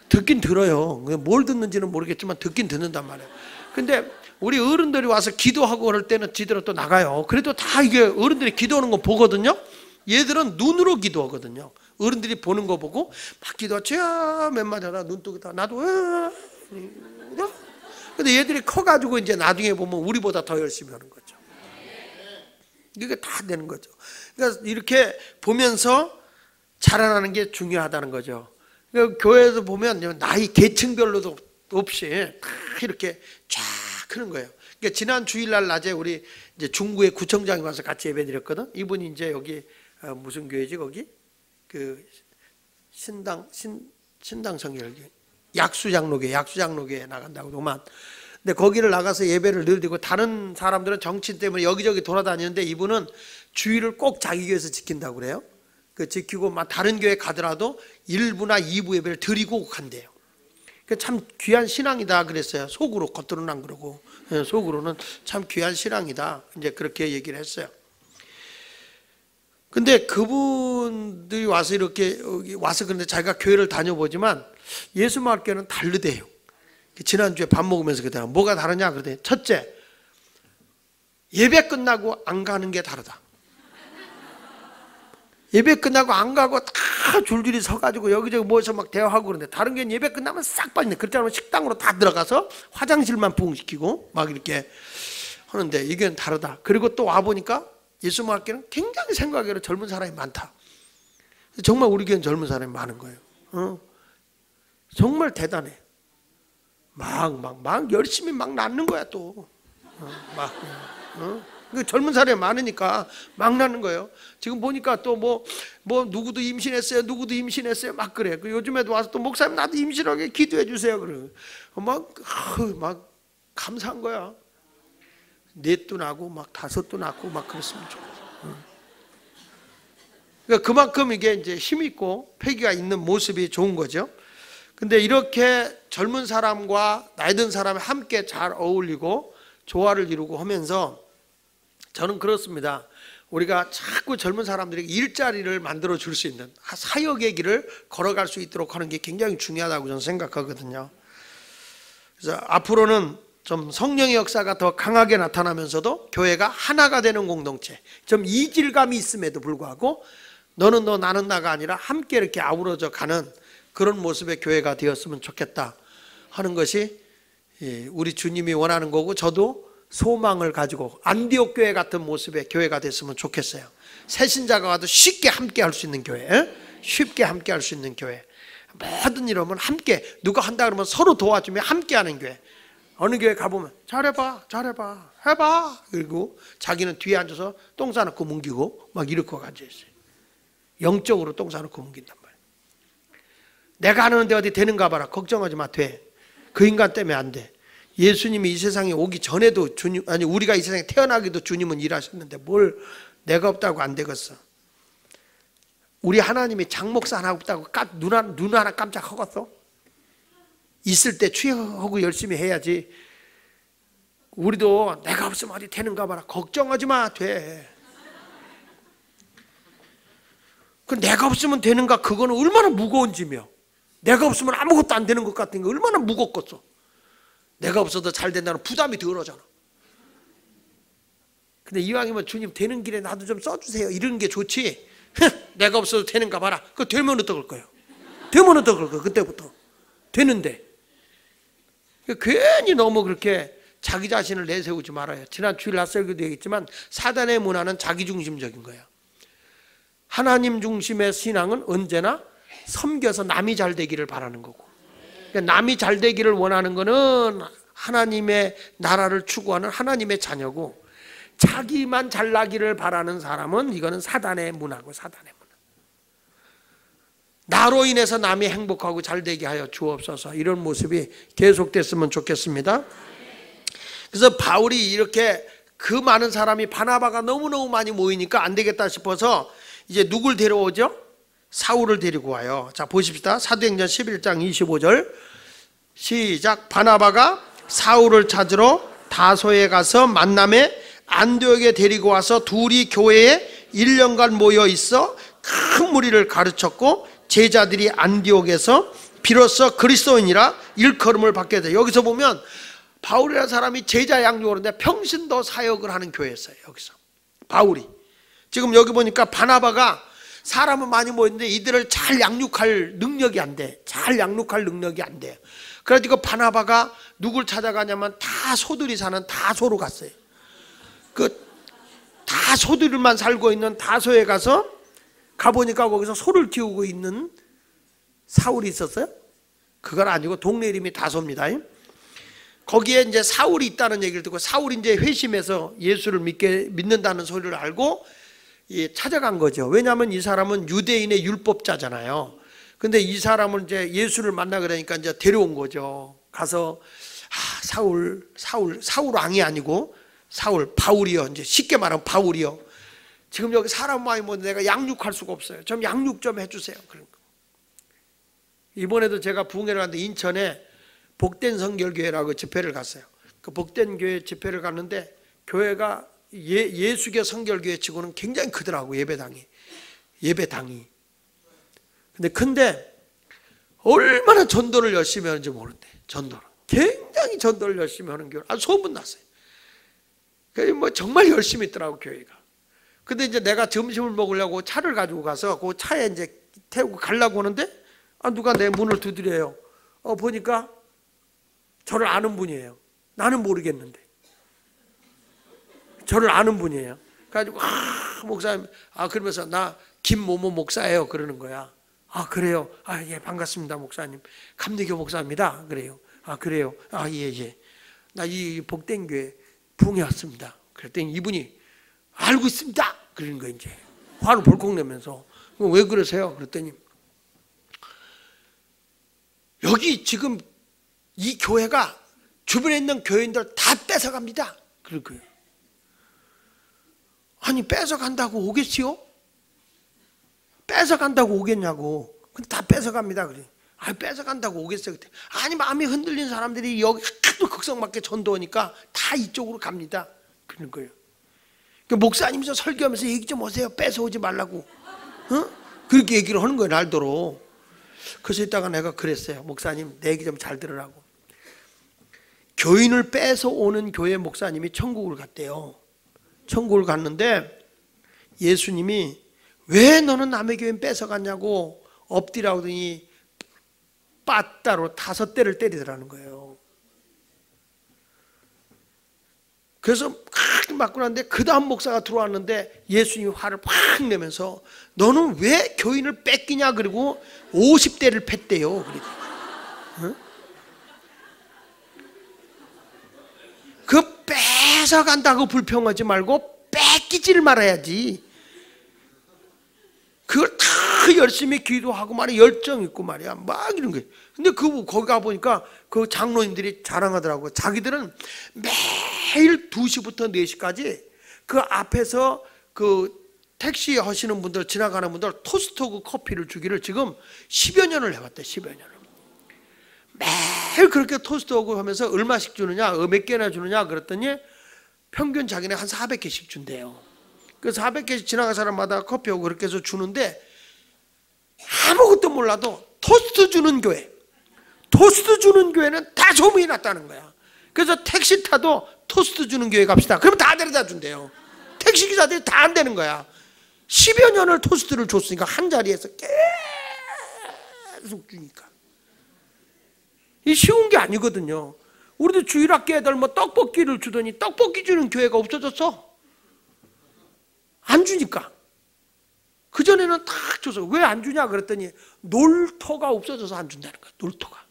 듣긴 들어요. 뭘 듣는지는 모르겠지만 듣긴 듣는단 말이에요. 근데 우리 어른들이 와서 기도하고 그럴 때는 지들은 또 나가요. 그래도 다 이게 어른들이 기도하는 거 보거든요. 얘들은 눈으로 기도하거든요. 어른들이 보는 거 보고 막 기도하죠. 몇 마디 하다 눈 뜨고 나도 근데 얘들이 커가지고 이제 나중에 보면 우리보다 더 열심히 하는 거죠. 이게 다 되는 거죠. 그러니까 이렇게 보면서 자라나는 게 중요하다는 거죠. 그러니까 교회에서 보면 나이 계층별로도 없이 다 이렇게 쫙 크는 거예요. 그러니까 지난 주일날 낮에 우리 이제 중구의 구청장이 와서 같이 예배드렸거든. 이분이 이제 여기 무슨 교회지 거기 그 신당 성결교 약수장로교에 나간다고 그만. 근데 거기를 나가서 예배를 늘 드리고 다른 사람들은 정치 때문에 여기저기 돌아다니는데 이분은 주일을 꼭 자기 교회에서 지킨다고 그래요. 그 지키고 막 다른 교회 가더라도 1부나 2부 예배를 드리고 간대요. 그 참 귀한 신앙이다 그랬어요. 속으로, 겉으로는 안 그러고 속으로는 참 귀한 신앙이다. 이제 그렇게 얘기를 했어요. 근데 그분들이 와서 이렇게 와서 근데 자기가 교회를 다녀보지만 예수마을교회는 다르대요. 지난주에 밥 먹으면서 그러더라. 뭐가 다르냐 그러더니 첫째, 예배 끝나고 안 가는 게 다르다. 예배 끝나고 안 가고 다 줄줄이 서가지고 여기저기 모여서 막 대화하고 그러는데 다른 교회는 예배 끝나면 싹 빠지네. 그렇지 않으면 식당으로 다 들어가서 화장실만 부흥시키고 막 이렇게 하는데 이게 다르다. 그리고 또 와보니까 예수마을교회는 굉장히 생각외로 젊은 사람이 많다. 정말 우리 교회는 젊은 사람이 많은 거예요. 정말 대단해. 막 열심히 막 낳는 거야 또. 젊은 사람이 많으니까 막 낳는 거예요. 지금 보니까 또 뭐 누구도 임신했어요 막 그래. 요즘에도 와서 또 목사님 나도 임신하게 기도해 주세요 그래. 막 감사한 거야. 넷도 나고 막 다섯도 낳고 막 그랬으면 좋겠어. 그러니까 그만큼 이게 이제 힘 있고 패기가 있는 모습이 좋은 거죠. 근데 이렇게 젊은 사람과 나이 든 사람이 함께 잘 어울리고 조화를 이루고 하면서 저는 그렇습니다. 우리가 자꾸 젊은 사람들에게 일자리를 만들어 줄 수 있는 사역의 길을 걸어갈 수 있도록 하는 게 굉장히 중요하다고 저는 생각하거든요. 그래서 앞으로는 좀 성령의 역사가 더 강하게 나타나면서도 교회가 하나가 되는 공동체, 좀 이질감이 있음에도 불구하고 너는 너 나는 나가 아니라 함께 이렇게 아우러져 가는 그런 모습의 교회가 되었으면 좋겠다 하는 것이 우리 주님이 원하는 거고 저도 소망을 가지고 안디옥 교회 같은 모습의 교회가 됐으면 좋겠어요. 새신자가 와도 쉽게 함께 할 수 있는 교회, 쉽게 함께 할 수 있는 교회, 모든 일 하면 함께 누가 한다 그러면 서로 도와주며 함께 하는 교회. 어느 교회 가보면 잘해봐 해봐 그리고 자기는 뒤에 앉아서 똥 싸놓고 뭉기고 막 이렇게 앉아있어요. 영적으로 똥 싸놓고 뭉긴단 말이에요. 내가 하는데 어디 되는가 봐라. 걱정하지 마. 돼. 그 인간 때문에 안 돼. 예수님이 이 세상에 오기 전에도 주님, 아니 우리가 이 세상에 태어나기도 주님은 일하셨는데 뭘 내가 없다고 안 되겠어. 우리 하나님이 장목사 하나 없다고 눈 하나 깜짝 허겄어? 있을 때 취하고 열심히 해야지. 우리도 내가 없으면 어디 되는가 봐라. 걱정하지 마, 돼. 그 내가 없으면 되는가, 그거는 얼마나 무거운 짐이야. 내가 없으면 아무것도 안 되는 것 같은 게 얼마나 무겁겠어. 내가 없어도 잘 된다는 부담이 덜하잖아. 근데 이왕이면 주님 되는 길에 나도 좀 써주세요, 이런 게 좋지. 내가 없어도 되는가 봐라. 그거 되면 어떡할 거예요? 되면 어떡할 거예요? 그때부터 되는데. 괜히 너무 그렇게 자기 자신을 내세우지 말아요. 지난 주일 낮 설교도 얘기했지만 사단의 문화는 자기중심적인 거예요. 하나님 중심의 신앙은 언제나 섬겨서 남이 잘 되기를 바라는 거고, 남이 잘 되기를 원하는 거는 하나님의 나라를 추구하는 하나님의 자녀고, 자기만 잘나기를 바라는 사람은 이거는 사단의 문화고, 사단의 문화. 나로 인해서 남이 행복하고 잘 되게 하여 주옵소서. 이런 모습이 계속됐으면 좋겠습니다. 그래서 바울이 이렇게 그 많은 사람이 바나바가 너무너무 많이 모이니까 안 되겠다 싶어서 이제 누굴 데려오죠? 사울을 데리고 와요. 자, 보십시다. 사도행전 11장 25절 시작. 바나바가 사울을 찾으러 다소에 가서 만남에 안디옥에 데리고 와서 둘이 교회에 1년간 모여 있어 큰 무리를 가르쳤고, 제자들이 안디옥에서 비로소 그리스도인이라 일컬음을 받게 돼. 여기서 보면 바울이라는 사람이 제자 양육을 하는데 평신도 사역을 하는 교회였어요. 여기서 바울이 지금 여기 보니까 바나바가 사람은 많이 모였는데 이들을 잘 양육할 능력이 안 돼. 잘 양육할 능력이 안 돼요. 그래가지고 바나바가 누굴 찾아가냐면 다소들이 사는 다소로 갔어요. 그 다소들만 살고 있는 다소에 가보니까 거기서 소를 키우고 있는 사울이 있었어요. 그건 아니고 동네 이름이 다소입니다. 거기에 이제 사울이 있다는 얘기를 듣고 사울이 이제 회심해서 예수를 믿는다는 소리를 알고 찾아간 거죠. 왜냐하면 이 사람은 유대인의 율법자잖아요. 근데 이 사람은 이제 예수를 만나 그러니까 이제 데려온 거죠. 가서 사울 왕이 아니고 바울이요. 이제 쉽게 말하면 바울이요. 지금 여기 사람 많이 모는데 내가 양육할 수가 없어요. 좀 양육 좀 해주세요. 그런 거. 이번에도 제가 부흥회를 갔는데 인천에 복된 성결교회라고 집회를 갔어요. 그 복된 교회 집회를 갔는데 교회가 예수교 성결교회 치고는 굉장히 크더라고. 예배당이. 근데 얼마나 전도를 열심히 하는지 모르는데, 굉장히 전도를 열심히 하는 교회. 소문났어요. 뭐 정말 열심히 있더라고, 교회가. 근데 이제 내가 점심을 먹으려고 차를 가지고 가서 그 차에 이제 태우고 가려고 하는데 누가 내 문을 두드려요. 보니까 저를 아는 분이에요. 나는 모르겠는데 저를 아는 분이에요. 그래가지고 목사님, 그러면서 나 김모모 목사예요 그러는 거야. 그래요? 예, 반갑습니다 목사님. 감리교 목사입니다. 그래요. 그래요? 예. 나 이 복된교회 부흥회 왔습니다. 그랬더니 이분이 알고 있습니다. 그러는 거예요. 이제 화를 벌컥 내면서 왜 그러세요? 그랬더니 여기 지금 이 교회가 주변에 있는 교인들 다 뺏어갑니다. 그럴 거예요. 아니 뺏어간다고 오겠지요? 뺏어간다고 오겠냐고. 근데 다 뺏어갑니다. 그래. 뺏어간다고 오겠어요. 그때. 아니 마음이 흔들린 사람들이 여기 하도 극성맞게 전도하니까 다 이쪽으로 갑니다. 그런 거예요. 목사님께서 설교하면서 얘기 좀 하세요. 뺏어오지 말라고. 그렇게 얘기를 하는 거예요. 날도록. 그래서 이따가 내가 그랬어요. 목사님 내 얘기 좀 잘 들으라고. 교인을 뺏어오는 교회 목사님이 천국을 갔대요. 천국을 갔는데 예수님이 왜 너는 남의 교인 뺏어갔냐고 엎드리라고 하더니 빠따로 5대를 때리더라는 거예요. 그래서 막 맞고 났는데 그 다음 목사가 들어왔는데 예수님이 화를 확 내면서 너는 왜 교인을 뺏기냐 그리고 50대를 팼대요. 응? 그 뺏어간다고 불평하지 말고 뺏기지를 말아야지. 그걸 다 열심히 기도하고 말이야, 열정 있고 말이야, 막 이런 거예요. 근데 거기 가보니까 그 장로님들이 자랑하더라고요. 자기들은 매일 2시부터 4시까지 그 앞에서 그 택시 하시는 분들, 지나가는 분들 토스트하고 커피를 주기를 지금 10여 년을 해왔대. 10여 년을 매일 그렇게 토스트하고 하면서 얼마씩 주느냐, 몇 개나 주느냐 그랬더니 평균 자기네 한 400개씩 준대요. 그 400개씩 지나간 사람마다 커피하고 그렇게 해서 주는데, 아무것도 몰라도 토스트 주는 교회, 토스트 주는 교회는 다 소문이 났다는 거야. 그래서 택시 타도 토스트 주는 교회 갑시다. 그러면 다 데려다 준대요. 택시 기사들이 다 안 되는 거야. 10여 년을 토스트를 줬으니까 한 자리에서 계속 주니까. 이 쉬운 게 아니거든요. 우리도 주일학교 애들 뭐 떡볶이를 주더니 떡볶이 주는 교회가 없어졌어. 안 주니까. 그전에는 딱 줘서. 왜 안 주냐 그랬더니 놀토가 없어져서 안 준다는 거야. 놀토가.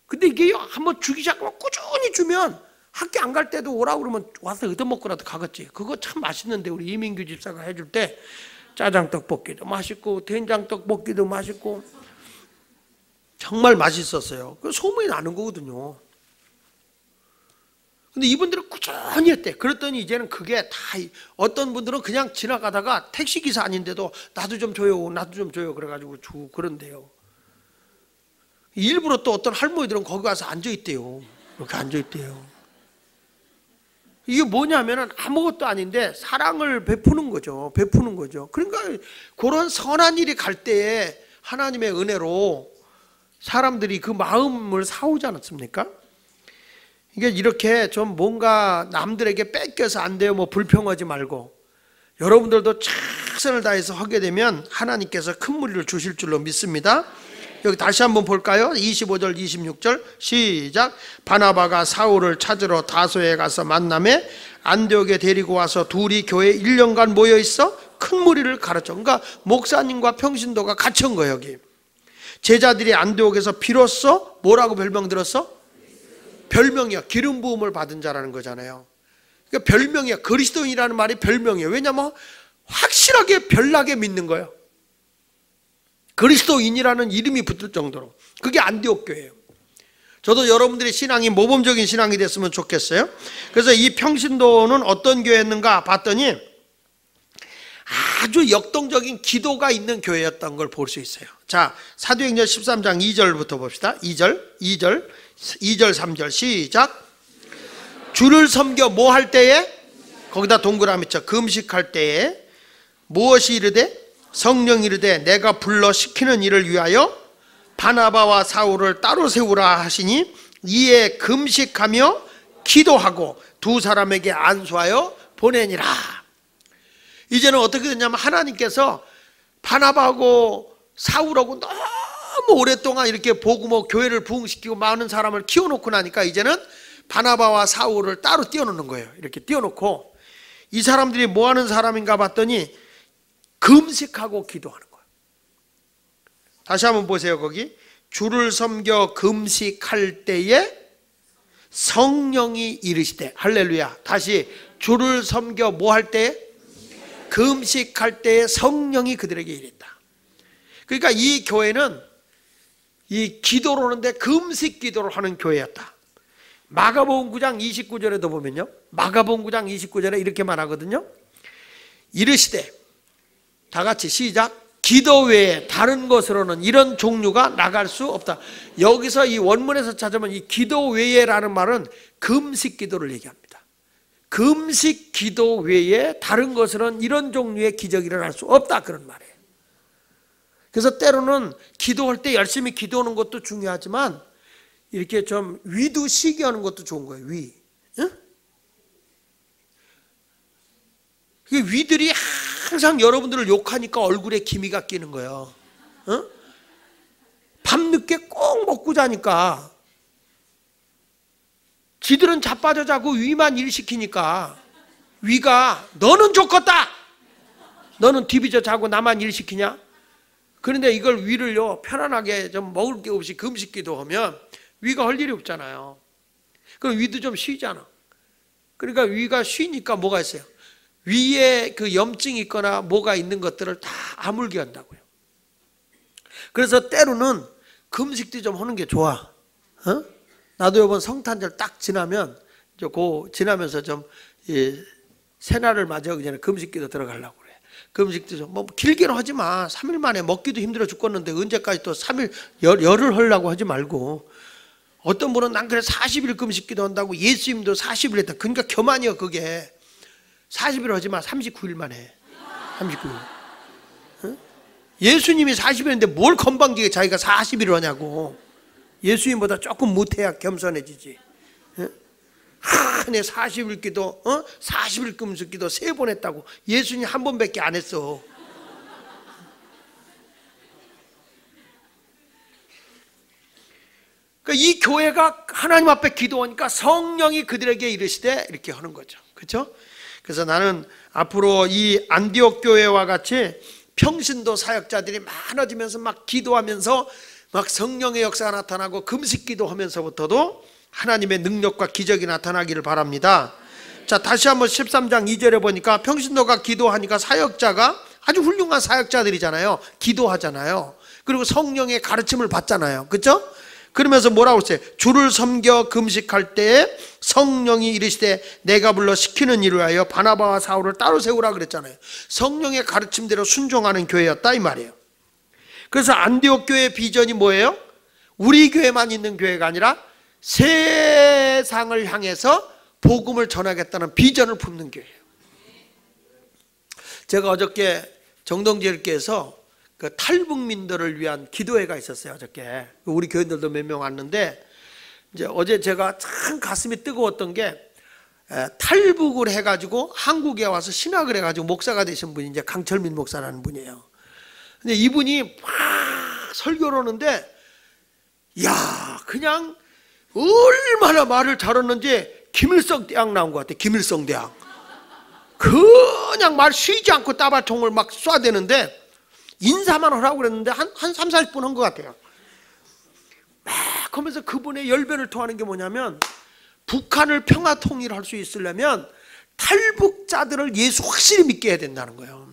근데 이게 한번 주기 시작하면 꾸준히 주면 학교 안 갈 때도 오라고 그러면 와서 얻어먹고라도 가겠지. 그거 참 맛있는데 우리 이민규 집사가 해줄 때 짜장 떡볶이도 맛있고 된장 떡볶이도 맛있고 정말 맛있었어요. 그 소문이 나는 거거든요. 근데 이분들은 꾸준히 했대. 그랬더니 이제는 그게 다, 어떤 분들은 그냥 지나가다가 택시기사 아닌데도 나도 좀 줘요, 나도 좀 줘요 그래가지고 주고 그런데요. 일부러 또 어떤 할머니들은 거기 가서 앉아있대요. 이렇게 앉아있대요. 이게 뭐냐면은 아무것도 아닌데 사랑을 베푸는 거죠. 베푸는 거죠. 그러니까 그런 선한 일이 갈 때에 하나님의 은혜로 사람들이 그 마음을 사오지 않았습니까? 이게 이렇게 좀 뭔가 남들에게 뺏겨서 안 돼요, 뭐 불평하지 말고 여러분들도 최선을 다해서 하게 되면 하나님께서 큰 무리를 주실 줄로 믿습니다. 여기 다시 한번 볼까요? 25절 26절 시작. 바나바가 사울을 찾으러 다소에 가서 만남에 안디옥에 데리고 와서 둘이 교회에 1년간 모여있어 큰 무리를 가르쳐. 그러니까 목사님과 평신도가 같이 온 거예요. 여기 제자들이 안디옥에서 비로소 뭐라고 별명 들었어? 별명이야. 기름 부음을 받은 자라는 거잖아요. 그러니까 별명이야. 그리스도인이라는 말이 별명이에요. 왜냐하면 확실하게 별나게 믿는 거예요. 그리스도인이라는 이름이 붙을 정도로. 그게 안디옥 교회예요. 저도 여러분들의 신앙이 모범적인 신앙이 됐으면 좋겠어요. 그래서 이 평신도는 어떤 교회였는가 봤더니 아주 역동적인 기도가 있는 교회였던 걸 볼 수 있어요. 자, 사도행전 13장 2절부터 봅시다. 2절 3절 시작. 주를 섬겨 뭐 할 때에? 거기다 동그라미 쳐. 금식할 때에 무엇이 이르되? 성령이 이르되 내가 불러 시키는 일을 위하여 바나바와 사울을 따로 세우라 하시니 이에 금식하며 기도하고 두 사람에게 안수하여 보내니라. 이제는 어떻게 됐냐면 하나님께서 바나바하고 사울하고 너무 오랫동안 이렇게 복음으로 교회를 부흥시키고 많은 사람을 키워놓고 나니까 이제는 바나바와 사울을 따로 띄워놓는 거예요. 이렇게 띄워놓고 이 사람들이 뭐 하는 사람인가 봤더니 금식하고 기도하는 거예요. 다시 한번 보세요. 거기 주를 섬겨 금식할 때에 성령이 이르시되. 할렐루야. 다시 주를 섬겨 뭐 할 때에? 금식할 때에 성령이 그들에게 이랬다. 그러니까 이 교회는 이 기도를 하는데 금식 기도를 하는 교회였다. 마가복음 9장 29절에도 보면요, 마가복음 9장 29절에 이렇게 말하거든요. 이르시되 다 같이 시작. 기도 외에 다른 것으로는 이런 종류가 나갈 수 없다. 여기서 이 원문에서 찾으면 이 기도 외에라는 말은 금식 기도를 얘기합니다. 금식 기도 외에 다른 것으로는 이런 종류의 기적이 일어날 수 없다, 그런 말이에요. 그래서 때로는 기도할 때 열심히 기도하는 것도 중요하지만 이렇게 좀 위도 쉬게 하는 것도 좋은 거예요. 위. 응? 위들이 항상 여러분들을 욕하니까 얼굴에 기미가 끼는 거예요. 어? 밤늦게 꼭 먹고 자니까 지들은 자빠져 자고 위만 일시키니까 위가 너는 좋겠다, 너는 디비져 자고 나만 일시키냐. 그런데 이걸 위를요 편안하게 좀 먹을 게 없이 금식기도 하면 위가 할 일이 없잖아요. 그럼 위도 좀 쉬잖아. 그러니까 위가 쉬니까 뭐가 있어요? 위에 그 염증이 있거나 뭐가 있는 것들을 다 아물게 한다고요. 그래서 때로는 금식도 좀 하는 게 좋아. 나도 이번 성탄절 딱 지나면 지나면서 좀 새날을 맞이하기 전에 금식기도 들어가려고 그래. 금식도 좀 뭐 길게는 하지 마. 3일 만에 먹기도 힘들어 죽겠는데 언제까지 또 3일 열을 하려고 하지 말고. 어떤 분은 난 그래 40일 금식기도 한다고. 예수님도 40일 했다. 그러니까 교만이야 그게. 40일 하지 마. 39일만 해. 39일. 예수님이 40일 했는데 뭘 건방지게 자기가 40일을 하냐고. 예수님보다 조금 못해야 겸손해지지. 내 40일 기도 40일 금식 기도 3번 했다고. 예수님 한 번밖에 안 했어. 그러니까 이 교회가 하나님 앞에 기도하니까 성령이 그들에게 이르시되 이렇게 하는 거죠. 그렇죠? 그래서 나는 앞으로 이 안디옥 교회와 같이 평신도 사역자들이 많아지면서 막 기도하면서 막 성령의 역사가 나타나고 금식 기도하면서부터도 하나님의 능력과 기적이 나타나기를 바랍니다. 자, 다시 한번 13장 2절에 보니까 평신도가 기도하니까 사역자가 아주 훌륭한 사역자들이잖아요. 기도하잖아요. 그리고 성령의 가르침을 받잖아요. 그렇죠? 그러면서 뭐라고 했어요? 주를 섬겨 금식할 때에 성령이 이르시되 내가 불러 시키는 일을 하여 바나바와 사울을 따로 세우라 그랬잖아요. 성령의 가르침대로 순종하는 교회였다 이 말이에요. 그래서 안디옥 교회의 비전이 뭐예요? 우리 교회만 있는 교회가 아니라 세상을 향해서 복음을 전하겠다는 비전을 품는 교회예요. 제가 어저께 정동제일교에서 그 탈북민들을 위한 기도회가 있었어요. 어저께 우리 교인들도 몇 명 왔는데, 이제 어제 제가 참 가슴이 뜨거웠던 게 탈북을 해가지고 한국에 와서 신학을 해가지고 목사가 되신 분이 이제 강철민 목사라는 분이에요. 근데 이분이 막 설교를 하는데, 야 그냥 얼마나 말을 잘했는지 김일성 대학 나온 것 같아. 김일성 대학. 그냥 말 쉬지 않고 따발총을 막 쏴대는데 인사만 하라고 그랬는데 한 3, 40분 한 것 같아요. 막 하면서 그분의 열변을 토하는 게 뭐냐면, 북한을 평화 통일할 수 있으려면 탈북자들을 예수 확실히 믿게 해야 된다는 거예요.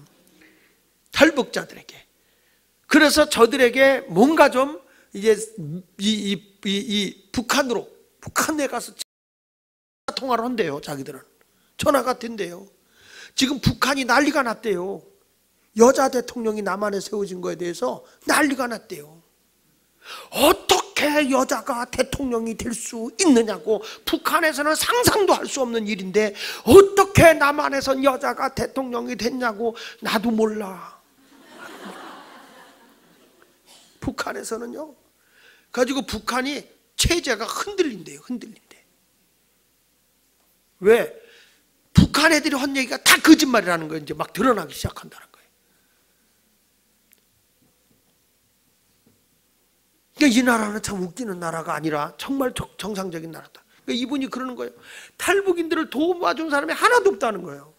탈북자들에게. 그래서 저들에게 뭔가 좀 이제 북한에 가서 통화를 한대요. 자기들은 전화가 된대요. 지금 북한이 난리가 났대요. 여자 대통령이 남한에 세워진 거에 대해서 난리가 났대요. 어떻게 여자가 대통령이 될 수 있느냐고. 북한에서는 상상도 할 수 없는 일인데 어떻게 남한에선 여자가 대통령이 됐냐고. 나도 몰라. 북한에서는요. 가지고 북한이 체제가 흔들린대요. 흔들린대. 왜? 북한 애들이 한 얘기가 다 거짓말이라는 거 이제 막 드러나기 시작한다는 거예요. 그러니까 이 나라는 참 웃기는 나라가 아니라 정말 정상적인 나라다. 그러니까 이분이 그러는 거예요. 탈북인들을 도와준 사람이 하나도 없다는 거예요.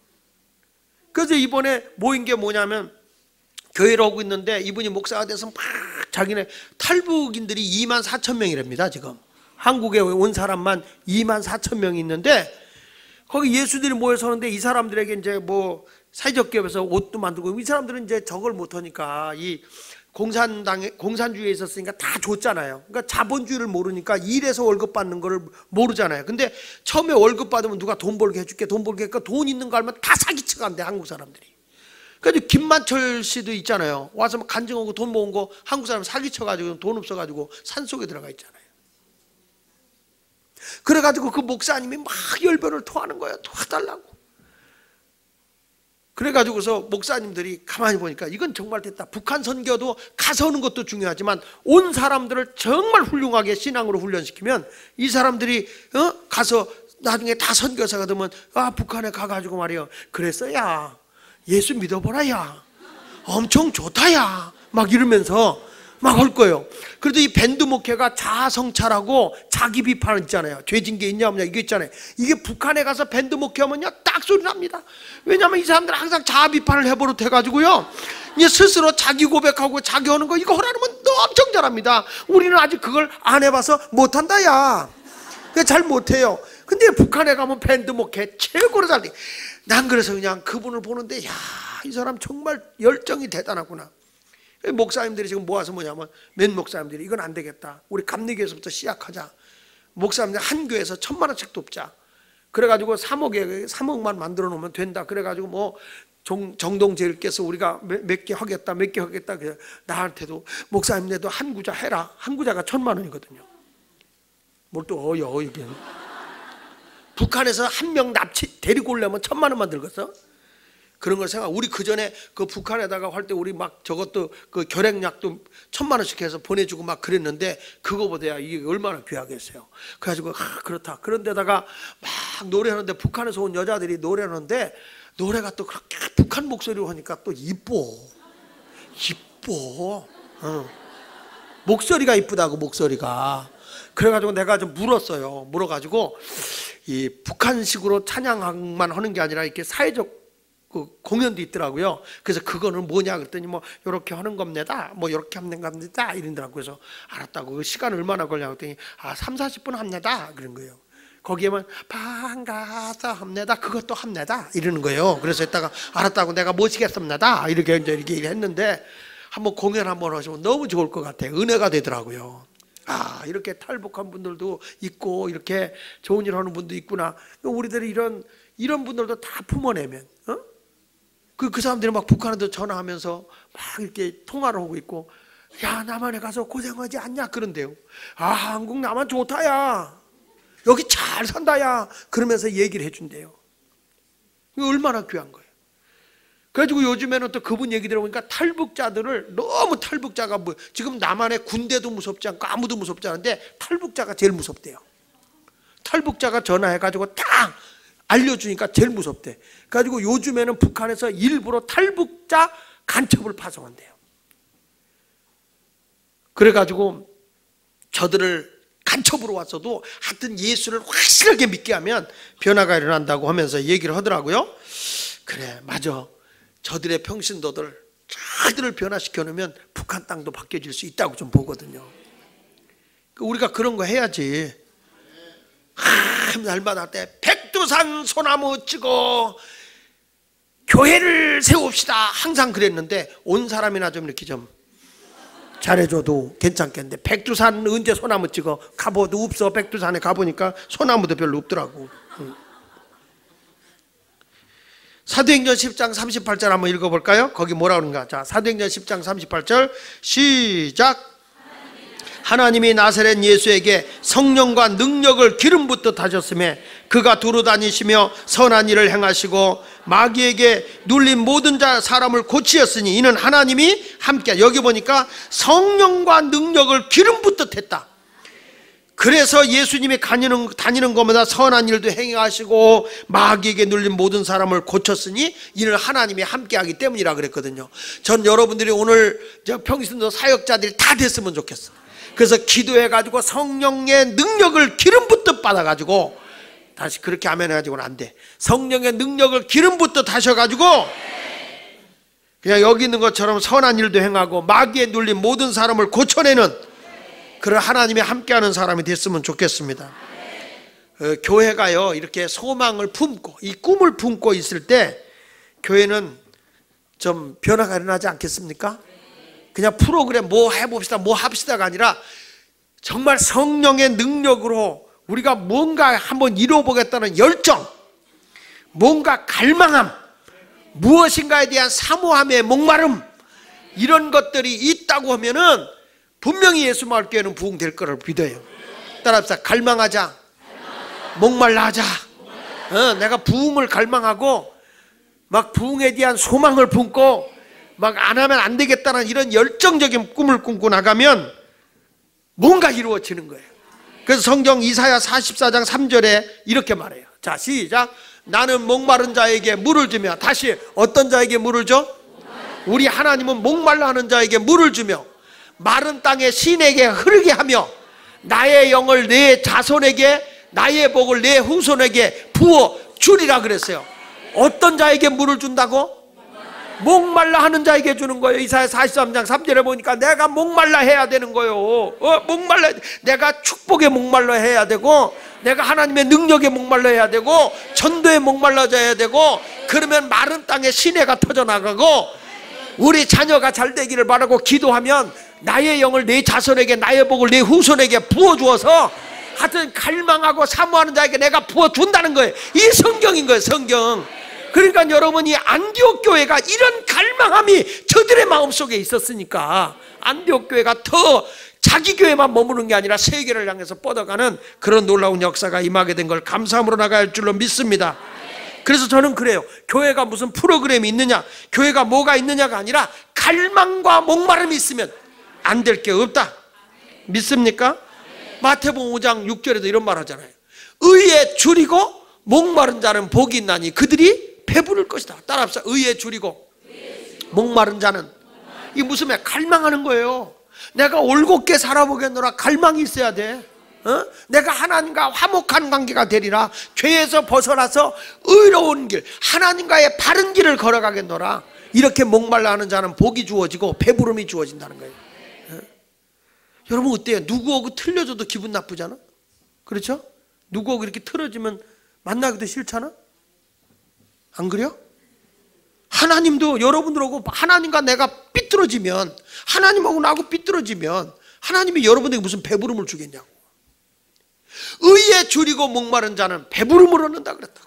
그래서 이번에 모인 게 뭐냐면, 교회를 하고 있는데 이분이 목사가 돼서 막 자기네 탈북인들이 24,000명이랍니다. 지금 한국에 온 사람만 24,000명이 있는데, 거기 예수들이 모여서 하는데 이 사람들에게 이제 뭐 사회적 기업에서 옷도 만들고, 이 사람들은 이제 저걸 못하니까 이 공산주의에 있었으니까 다 줬잖아요. 그러니까 자본주의를 모르니까 일해서 월급 받는 거를 모르잖아요. 근데 처음에 월급 받으면 누가 돈 벌게 해줄게, 돈 벌게 하니까 돈 있는 거 알면 다 사기쳐 간대, 한국 사람들이. 그래서 김만철 씨도 있잖아요. 와서 간증하고 돈 모은 거 한국 사람 사기쳐가지고 돈 없어가지고 산속에 들어가 있잖아요. 그래가지고 그 목사님이 막 열변을 토하는 거예요. 도와달라고. 그래가지고서 목사님들이 가만히 보니까 이건 정말 됐다. 북한 선교도 가서 오는 것도 중요하지만 온 사람들을 정말 훌륭하게 신앙으로 훈련시키면 이 사람들이 가서 나중에 다 선교사가 되면, 아 북한에 가가지고 말이요, 그랬어 야 예수 믿어보라 야 엄청 좋다 야 막 이러면서 막 할 거예요. 그래도 이 밴드 목회가 자아성찰하고 자기 비판 있잖아요. 죄진 게 있냐 없냐 이게 있잖아요. 이게 북한에 가서 밴드 목회하면요 딱 소리 납니다. 왜냐하면 이 사람들은 항상 자아 비판을 해버릇 해가지고요, 이제 스스로 자기 고백하고 자기 하는 거 이거 하라면 너 엄청 잘합니다. 우리는 아직 그걸 안 해봐서 못한다 야. 잘 못해요. 근데 북한에 가면 밴드 목회 최고로 잘돼. 난 그래서 그냥 그분을 보는데 야, 이 사람 정말 열정이 대단하구나. 목사님들이 지금 모아서 뭐냐면 맨 목사님들이 이건 안 되겠다. 우리 감리교에서부터 시작하자. 목사님들 한 교회에서 1000만 원씩 돕자. 그래가지고 3억만 만들어 놓으면 된다. 그래가지고 뭐 정동제일께서 우리가 몇 개 하겠다. 그래서 나한테도 목사님네도 한 구자 해라. 한 구자가 1000만 원이거든요. 뭘 또 어여 이게. 북한에서 한 명 납치 데리고 오려면 1000만 원만 들겠어? 그런 걸 생각. 우리 그 전에 그 북한에다가 할 때 우리 막 저것도 그 결핵약도 1000만 원씩 해서 보내주고 막 그랬는데 그거보다 이게 얼마나 귀하겠어요. 그래가지고 그렇다. 그런데다가 막 노래하는데 북한에서 온 여자들이 노래하는데 노래가 또 그렇게 북한 목소리로 하니까 또 이뻐. 목소리가 이쁘다고 목소리가. 그래가지고 내가 좀 물었어요. 물어가지고 이 북한식으로 찬양만 하는 게 아니라 이렇게 사회적 그 공연도 있더라고요. 그래서 그거는 뭐냐 그랬더니 뭐 이렇게 하는 겁니다. 뭐 이렇게 하는 겁니다. 이러더라고요. 그래서 알았다고. 그 시간 얼마나 걸냐 그랬더니 3-40분 합니다. 그런 거예요. 거기에만 반가서 합니다. 그것도 합니다. 이러는 거예요. 그래서 이따가 알았다고 내가 모시겠습니다. 이렇게 했는데 한번 공연 한번 하시면 너무 좋을 것 같아요. 은혜가 되더라고요. 아, 이렇게 탈북한 분들도 있고 이렇게 좋은 일 하는 분도 있구나. 우리들이 이런 분들도 다 품어내면 그 사람들이 막 북한에도 전화하면서 막 이렇게 통화를 하고 있고, 야, 남한에 가서 고생하지 않냐 그런데요. 아, 한국 남한 좋다야. 여기 잘 산다야. 그러면서 얘기를 해준대요. 이거 얼마나 귀한 거예요. 그래가지고 요즘에는 또 그분 얘기 들어보니까 탈북자들을 너무 탈북자가 뭐 지금 남한의 군대도 무섭지 않고 아무도 무섭지 않은데 탈북자가 제일 무섭대요. 탈북자가 전화해가지고 딱 알려주니까 제일 무섭대. 그래가지고 요즘에는 북한에서 일부러 탈북자 간첩을 파송한대요. 그래가지고 저들을 간첩으로 왔어도 하여튼 예수를 확실하게 믿게 하면 변화가 일어난다고 하면서 얘기를 하더라고요. 그래, 맞아. 저들의 평신도들 저들을 변화시켜 놓으면 북한 땅도 바뀌어질 수 있다고 좀 보거든요. 우리가 그런 거 해야지. 날마다 때 백두산 소나무 찍어 교회를 세웁시다 항상 그랬는데 온 사람이나 좀 이렇게 좀 잘해줘도 괜찮겠는데 백두산 언제 소나무 찍어? 가봐도 없어. 백두산에 가보니까 소나무도 별로 없더라고. 사도행전 10장 38절 한번 읽어볼까요? 거기 뭐라 그러는가? 자, 사도행전 10장 38절 시작. 하나님이 나사렛 예수에게 성령과 능력을 기름 붓듯 하셨으며 그가 두루 다니시며 선한 일을 행하시고 마귀에게 눌린 모든 사람을 고치었으니 이는 하나님이 함께. 여기 보니까 성령과 능력을 기름 붓듯 했다. 그래서 예수님이 다니는 것마다 선한 일도 행하시고 마귀에게 눌린 모든 사람을 고쳤으니 이는 하나님이 함께하기 때문이라 그랬거든요. 전 여러분들이 오늘 평신도 사역자들이 다 됐으면 좋겠어. 그래서 기도해가지고 성령의 능력을 기름 붓듯 받아가지고 다시 그렇게 하면 해가지고는 안 돼. 성령의 능력을 기름 붓듯 하셔가지고 그냥 여기 있는 것처럼 선한 일도 행하고 마귀에 눌린 모든 사람을 고쳐내는 그런 하나님이 함께하는 사람이 됐으면 좋겠습니다. 교회가요 이렇게 소망을 품고 이 꿈을 품고 있을 때 교회는 좀 변화가 일어나지 않겠습니까? 그냥 프로그램 뭐 해봅시다 뭐 합시다가 아니라 정말 성령의 능력으로 우리가 뭔가 한번 이루어보겠다는 열정, 뭔가 갈망함, 무엇인가에 대한 사모함의 목마름, 이런 것들이 있다고 하면은 분명히 예수마을교회는 부흥될 거를 믿어요. 따라합시다. 갈망하자, 목말라 하자. 내가 부흥을 갈망하고 막 부흥에 대한 소망을 품고 막 안 하면 안 되겠다는 이런 열정적인 꿈을 꾸고 나가면 뭔가 이루어지는 거예요. 그래서 성경 이사야 44장 3절에 이렇게 말해요. 자, 시작. 나는 목마른 자에게 물을 주며. 다시 어떤 자에게 물을 줘? 우리 하나님은 목말라 하는 자에게 물을 주며 마른 땅에 신에게 흐르게 하며 나의 영을 내 자손에게 나의 복을 내 후손에게 부어 주리라 그랬어요. 어떤 자에게 물을 준다고? 목말라 하는 자에게 주는 거예요. 이사야 43장 3절에 보니까 내가 목말라 해야 되는 거예요. 목말라, 내가 축복에 목말라 해야 되고, 내가 하나님의 능력에 목말라 해야 되고, 전도에 목말라져야 되고, 그러면 마른 땅에 시내가 터져나가고, 우리 자녀가 잘 되기를 바라고 기도하면 나의 영을 내 자손에게, 나의 복을 내 후손에게 부어주어서 하여튼 갈망하고 사모하는 자에게 내가 부어준다는 거예요. 이 성경인 거예요, 성경. 그러니까 여러분이 안디옥 교회가 이런 갈망함이 저들의 마음속에 있었으니까 안디옥 교회가 더 자기 교회만 머무는 게 아니라 세계를 향해서 뻗어가는 그런 놀라운 역사가 임하게 된 걸 감사함으로 나가야 할 줄로 믿습니다. 그래서 저는 그래요. 교회가 무슨 프로그램이 있느냐, 교회가 뭐가 있느냐가 아니라 갈망과 목마름이 있으면 안 될 게 없다. 믿습니까? 마태복음 5장 6절에도 이런 말 하잖아요. 의에 줄이고 목마른 자는 복이 있나니 그들이 배부를 것이다. 따라합시다. 의에 줄이고 목마른 자는, 이 무슨 말? 갈망하는 거예요. 내가 올곧게 살아보겠노라. 갈망이 있어야 돼. 내가 하나님과 화목한 관계가 되리라. 죄에서 벗어나서 의로운 길, 하나님과의 바른 길을 걸어가겠노라. 이렇게 목말라 하는 자는 복이 주어지고 배부름이 주어진다는 거예요. 여러분 어때요? 누구하고 틀려줘도 기분 나쁘잖아? 그렇죠? 누구하고 이렇게 틀어지면 만나기도 싫잖아? 안 그래요? 하나님도 여러분들하고, 하나님과 내가 삐뚤어지면, 하나님하고 나하고 삐뚤어지면 하나님이 여러분에게 무슨 배부름을 주겠냐고. 의에 줄이고 목마른 자는 배부름을 얻는다 그랬다고.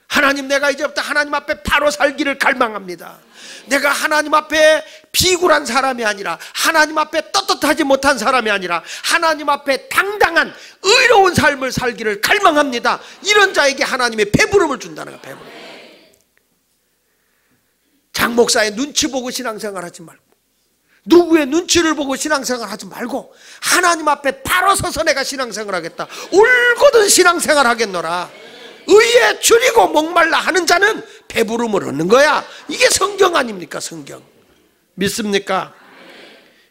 하나님, 내가 이제부터 하나님 앞에 바로 살기를 갈망합니다. 내가 하나님 앞에 비굴한 사람이 아니라, 하나님 앞에 떳떳하지 못한 사람이 아니라 하나님 앞에 당당한 의로운 삶을 살기를 갈망합니다. 이런 자에게 하나님의 배부름을 준다는 거야. 배부름. 장 목사의 눈치 보고 신앙생활 하지 말고, 누구의 눈치를 보고 신앙생활 하지 말고, 하나님 앞에 바로 서서 내가 신앙생활 하겠다, 올곧은 신앙생활 하겠노라. 의에 줄이고 목말라 하는 자는 배부름을 얻는 거야. 이게 성경 아닙니까? 성경. 믿습니까?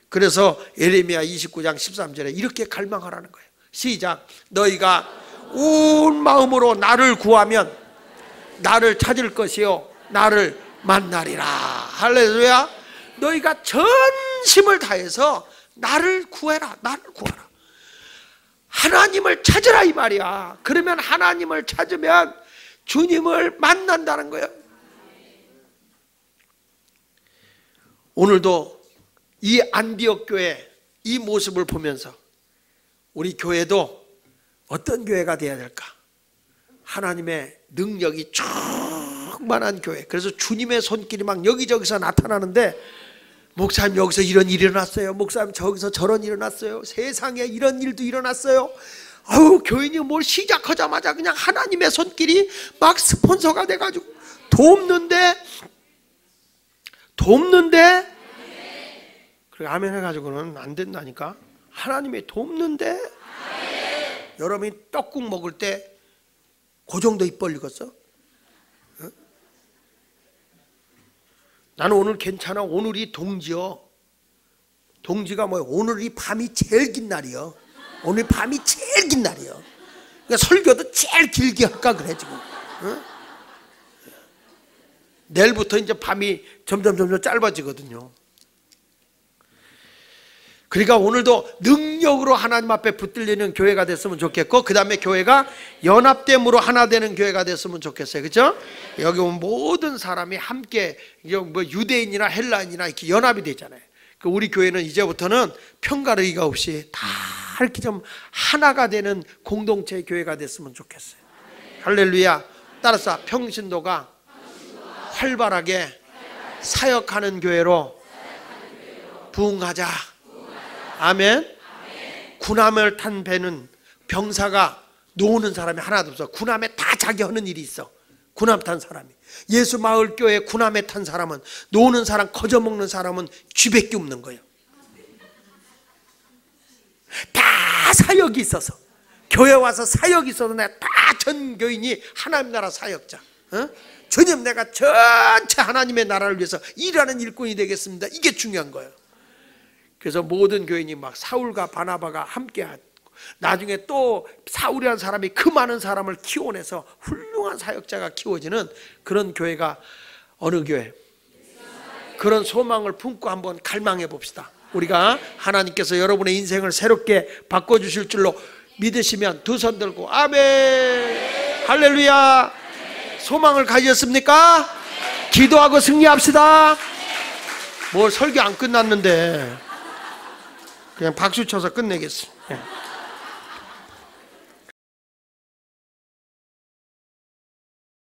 그래서 예레미야 29장 13절에 이렇게 갈망하라는 거예요. 시작. 너희가 온 마음으로 나를 구하면 나를 찾을 것이요 나를 만나리라. 할렐루야. 너희가 전심을 다해서 나를 구해라. 나를 구하라. 하나님을 찾으라 이 말이야. 그러면 하나님을 찾으면 주님을 만난다는 거예요. 오늘도 이 안디옥 교회 이 모습을 보면서 우리 교회도 어떤 교회가 되어야 될까? 하나님의 능력이 충만한 교회. 그래서 주님의 손길이 막 여기저기서 나타나는데, 목사님 여기서 이런 일이 일어났어요, 목사님 저기서 저런 일이 일어났어요, 세상에 이런 일도 일어났어요. 아유, 교인이 뭘 시작하자마자 그냥 하나님의 손길이 막 스폰서가 돼가지고 돕는데 그래 아멘 해가지고는 안 된다니까. 하나님이 돕는데, 여러분이 떡국 먹을 때 그 정도 입 벌리겠어? 어? 나는 오늘 괜찮아. 오늘이 동지요. 동지가 뭐야? 오늘이 밤이 제일 긴 날이요. 오늘 밤이 제일 긴 날이요. 그러니까 설교도 제일 길게 할까 그래 지금. 어? 내일부터 이제 밤이 점점 짧아지거든요. 그러니까 오늘도 능력으로 하나님 앞에 붙들리는 교회가 됐으면 좋겠고, 그 다음에 교회가 연합됨으로 하나 되는 교회가 됐으면 좋겠어요. 그렇죠? 여기 오면 모든 사람이 함께, 뭐 유대인이나 헬라인이나 이렇게 연합이 되잖아요. 우리 교회는 이제부터는 편가르기가 없이 다 이렇게 좀 하나가 되는 공동체 교회가 됐으면 좋겠어요. 할렐루야. 따라서 평신도가 활발하게 사역하는 교회로 부흥하자. 아멘. 군함을 탄 배는 병사가 놓는 사람이 하나도 없어. 군함에 다 자기 하는 일이 있어. 군함 탄 사람이. 예수 마을 교회 군함에 탄 사람은, 노는 사람, 거저 먹는 사람은 쥐밖에 없는 거예요. 다 사역이 있어서, 교회 와서 사역이 있어서 내가 다 전 교인이 하나님 나라 사역자. 주님, 내가 전체 하나님의 나라를 위해서 일하는 일꾼이 되겠습니다. 이게 중요한 거예요. 그래서 모든 교인이 막 사울과 바나바가 함께 하고, 나중에 또 사울이라는 사람이 그 많은 사람을 키워내서 훌륭한 사역자가 키워지는 그런 교회가 어느 교회? 그런 소망을 품고 한번 갈망해 봅시다. 우리가 하나님께서 여러분의 인생을 새롭게 바꿔주실 줄로 믿으시면 두 손 들고 아멘, 할렐루야. 소망을 가지셨습니까? 기도하고 승리합시다. 뭐 설교 안 끝났는데 그냥 박수 쳐서 끝내겠습니다.